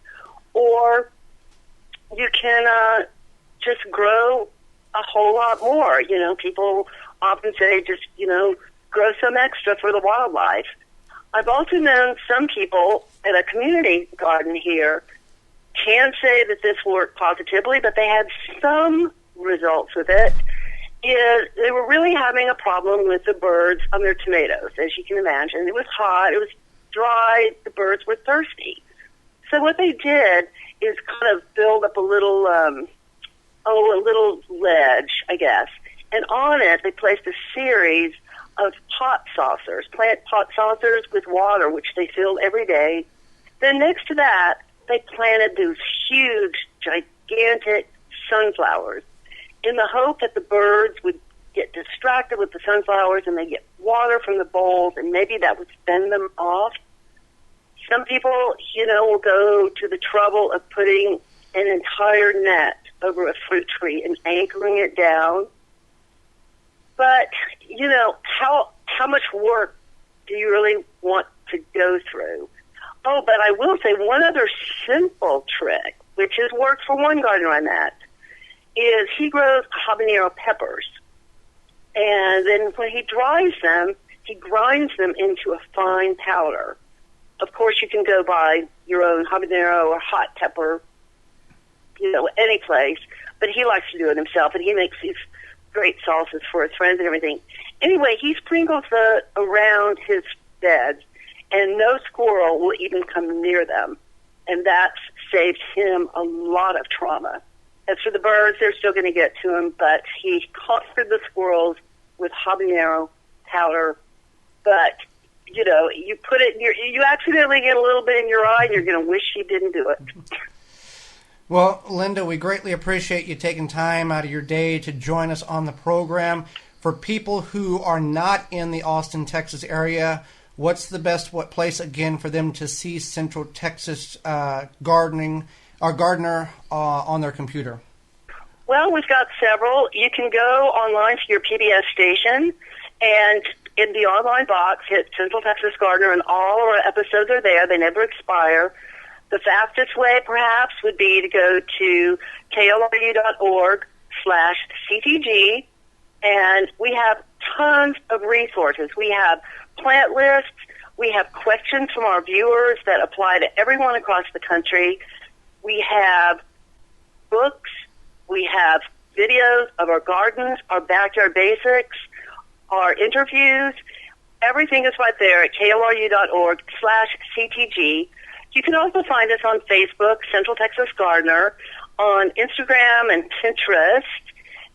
Or you can just grow a whole lot more. You know, people often say just, you know, grow some extra for the wildlife. I've also known some people at a community garden here can say that this worked positively, but they had some results with it. They were really having a problem with the birds on their tomatoes, as you can imagine. It was hot, it was dry, the birds were thirsty. So what they did is kind of build up a little ledge, I guess, and on it they placed a series of pot saucers, plant pot saucers with water, which they filled every day. Then next to that, they planted those huge, gigantic sunflowers in the hope that the birds would get distracted with the sunflowers and they get water from the bowls, and maybe that would fend them off. Some people, you know, will go to the trouble of putting an entire net over a fruit tree and anchoring it down. But, you know, how much work do you really want to go through? Oh, but I will say one other simple trick, which has worked for one gardener on that, is he grows habanero peppers. And then when he dries them, he grinds them into a fine powder. Of course, you can go buy your own habanero or hot pepper, you know, any place. But he likes to do it himself, and he makes these great salsas for his friends and everything. Anyway, he sprinkles around his beds, and no squirrel will even come near them. And that's saved him a lot of trauma. As for the birds, they're still going to get to him, but he conquered the squirrels with habanero powder. But, you know, you put it in you accidentally get a little bit in your eye, and you're going to wish you didn't do it. Well, Linda, we greatly appreciate you taking time out of your day to join us on the program. For people who are not in the Austin, Texas area, what's the best place, again, for them to see Central Texas gardener on their computer? Well, we've got several. You can go online to your PBS station, and in the online box, hit Central Texas Gardener, and all our episodes are there. They never expire. The fastest way, perhaps, would be to go to klru.org/CTG, and we have tons of resources. We have plant lists. We have questions from our viewers that apply to everyone across the country. We have books. We have videos of our gardens, our backyard basics, our interviews. Everything is right there at klru.org/CTG. You can also find us on Facebook, Central Texas Gardener, on Instagram and Pinterest,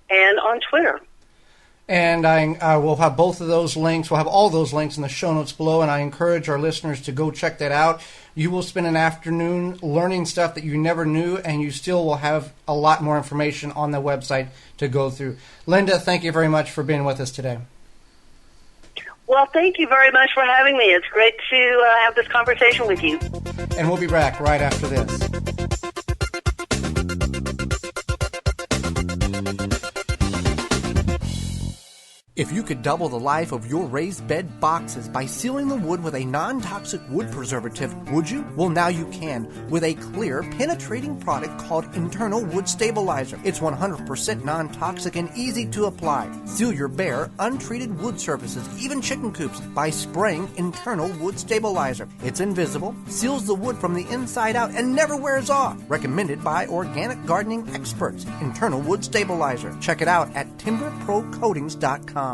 and on Twitter. And I will have both of those links. We'll have all those links in the show notes below, and I encourage our listeners to go check that out. You will spend an afternoon learning stuff that you never knew, and you still will have a lot more information on the website to go through. Linda, thank you very much for being with us today. Well, thank you very much for having me. It's great to have this conversation with you. And we'll be back right after this. If you could double the life of your raised bed boxes by sealing the wood with a non-toxic wood preservative, would you? Well, now you can with a clear, penetrating product called Internal Wood Stabilizer. It's 100% non-toxic and easy to apply. Seal your bare, untreated wood surfaces, even chicken coops, by spraying Internal Wood Stabilizer. It's invisible, seals the wood from the inside out, and never wears off. Recommended by organic gardening experts. Internal Wood Stabilizer. Check it out at timberprocoatings.com.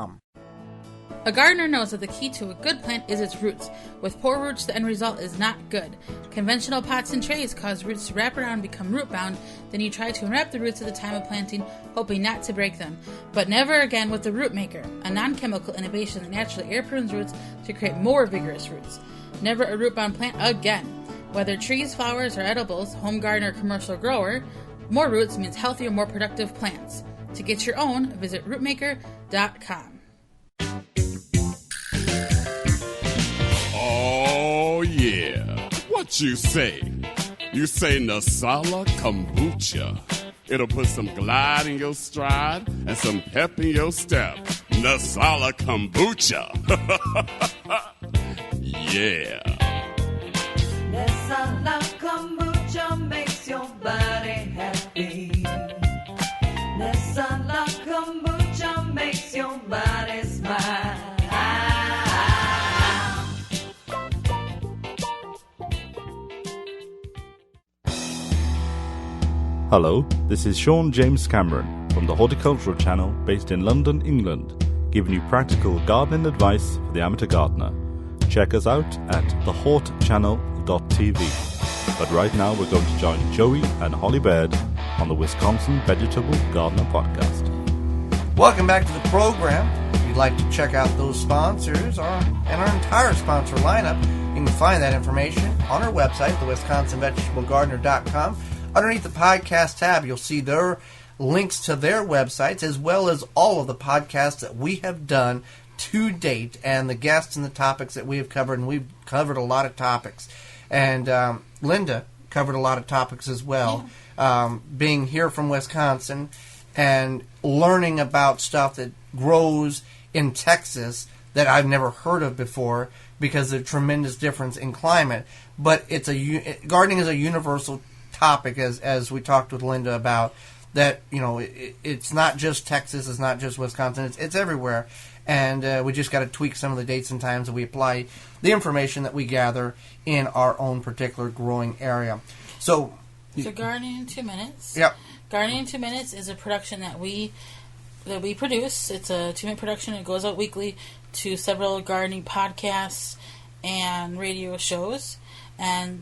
A gardener knows that the key to a good plant is its roots. With poor roots, the end result is not good. Conventional pots and trays cause roots to wrap around and become root-bound. Then you try to unwrap the roots at the time of planting, hoping not to break them. But never again with the Root Maker, a non-chemical innovation that naturally air prunes roots to create more vigorous roots. Never a root-bound plant again. Whether trees, flowers, or edibles, home garden or commercial grower, more roots means healthier, more productive plants. To get your own, visit rootmaker.com. Oh, yeah. What you say? You say Nasala Kombucha. It'll put some glide in your stride and some pep in your step. Nasala kombucha. Yeah. Nasala kombucha makes your body happy. Nasala kombucha makes your body smile. Hello, this is Sean James Cameron from the Horticultural Channel based in London, England, giving you practical gardening advice for the amateur gardener. Check us out at thehortchannel.tv. But right now we're going to join Joey and Holly Baird on the Wisconsin Vegetable Gardener Podcast. Welcome back to the program. If you'd like to check out those sponsors and our entire sponsor lineup, you can find that information on our website, thewisconsinvegetablegardener.com. Underneath the podcast tab, you'll see their links to their websites, as well as all of the podcasts that we have done to date, and the guests and the topics that we have covered. And we've covered a lot of topics. And Linda covered a lot of topics as well. Yeah. Being here from Wisconsin and learning about stuff that grows in Texas that I've never heard of before because of the tremendous difference in climate. But gardening is a universal topic, as we talked with Linda about, that it's not just Texas, it's not just Wisconsin, it's everywhere, and we just got to tweak some of the dates and times that we apply the information that we gather in our own particular growing area. So Gardening in 2 Minutes. Yep. Gardening in 2 Minutes is a production that we produce. It's a 2-minute production. It goes out weekly to several gardening podcasts and radio shows, and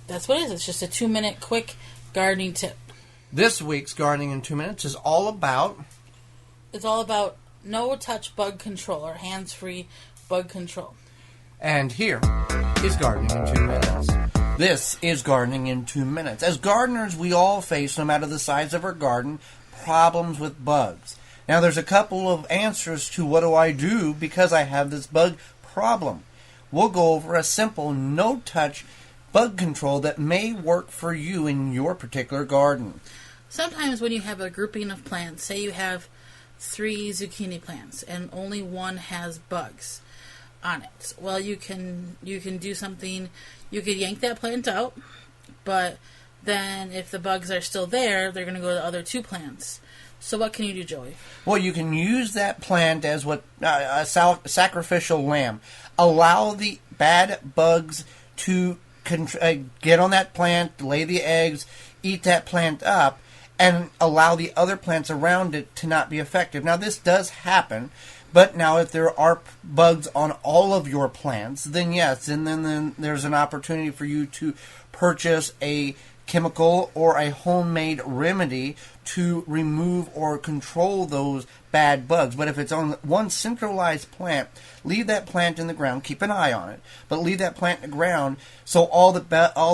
that's what it is. It's just a 2-minute quick gardening tip. This week's Gardening in 2 Minutes is all about... It's all about no-touch bug control, or hands-free bug control. And here is Gardening in 2 Minutes. This is Gardening in 2 Minutes. As gardeners, we all face, no matter the size of our garden, problems with bugs. Now, there's a couple of answers to what do I do because I have this bug problem. We'll go over a simple no-touch bug control that may work for you in your particular garden. Sometimes when you have a grouping of plants, say you have 3 zucchini plants and only one has bugs on it, well, you can do something. You could yank that plant out, but then if the bugs are still there, they're going to go to the other 2 plants. So what can you do, Joey? Well, you can use that plant as a sacrificial lamb. Allow the bad bugs to get on that plant, lay the eggs, eat that plant up, and allow the other plants around it to not be effective. Now, this does happen, but now if there are bugs on all of your plants, then yes, and then there's an opportunity for you to purchase a chemical or a homemade remedy to remove or control those bad bugs. But if it's on one centralized plant, leave that plant in the ground. Keep an eye on it, but leave that plant in the ground so all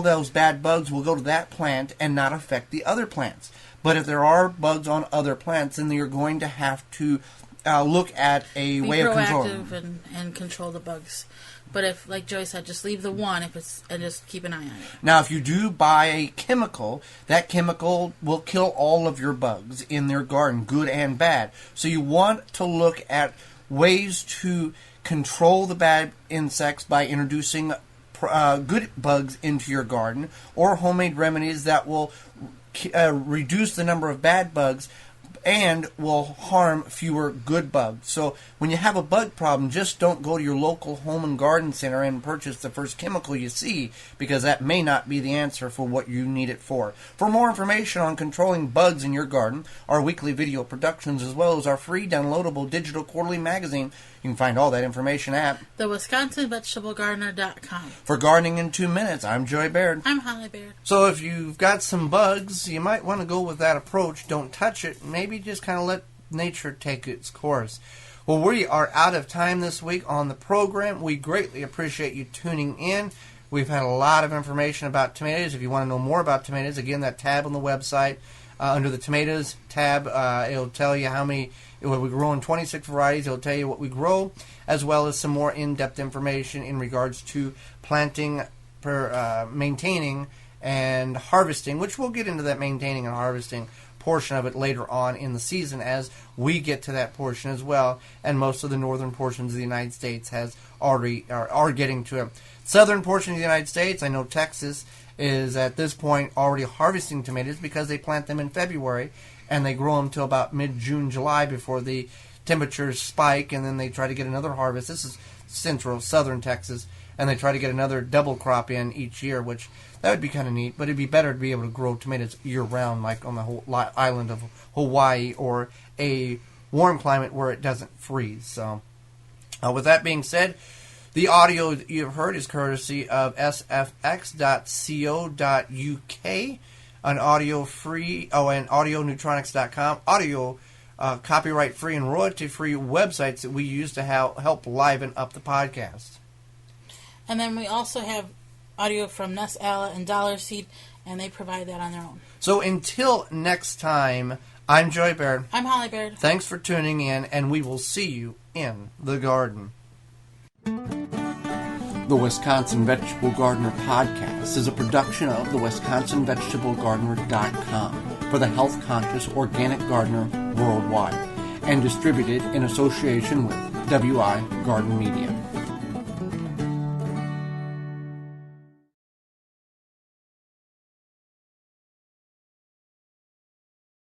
those bad bugs will go to that plant and not affect the other plants. But if there are bugs on other plants, then you're going to have to look at a way of controlling. Be proactive and control the bugs. But if, like Joey said, just leave the one and just keep an eye on it. Now, if you do buy a chemical, that chemical will kill all of your bugs in their garden, good and bad. So you want to look at ways to control the bad insects by introducing good bugs into your garden, or homemade remedies that will reduce the number of bad bugs and will harm fewer good bugs. So when you have a bug problem, just don't go to your local home and garden center and purchase the first chemical you see, because that may not be the answer for what you need it for. For more information on controlling bugs in your garden, our weekly video productions, as well as our free downloadable digital quarterly magazine, you can find all that information at thewisconsinvegetablegardener.com. For Gardening in 2 Minutes, I'm Joey Baird. I'm Holly Baird. So if you've got some bugs, you might want to go with that approach. Don't touch it. Maybe just kind of let nature take its course. Well, we are out of time this week on the program. We greatly appreciate you tuning in. We've had a lot of information about tomatoes. If you want to know more about tomatoes, again, that tab on the website, under the tomatoes tab, it'll tell you how many. We grow in 26 varieties. It'll tell you what we grow, as well as some more in-depth information in regards to planting, maintaining, and harvesting, which we'll get into that maintaining and harvesting portion of it later on in the season as we get to that portion as well, and most of the northern portions of the United States has already are getting to it. Southern portion of the United States, I know Texas is at this point already harvesting tomatoes because they plant them in February and they grow them till about mid-June, July before the temperatures spike, and then they try to get another harvest. This is central southern Texas, and they try to get another double crop in each year, which that would be kind of neat, but it'd be better to be able to grow tomatoes year-round, like on the whole island of Hawaii, or a warm climate where it doesn't freeze. So, with that being said, the audio that you've heard is courtesy of sfx.co.uk, an audio-free, and audioneutronics.com, audio copyright-free and royalty-free websites that we use to help liven up the podcast. And then we also have audio from Ness Alla and Dollar Seed, and they provide that on their own. So until next time, I'm Joy Baird. I'm Holly Baird. Thanks for tuning in, and we will see you in the garden. The Wisconsin Vegetable Gardener Podcast is a production of the WisconsinVegetableGardener.com for the health-conscious organic gardener worldwide, and distributed in association with WI Garden Media.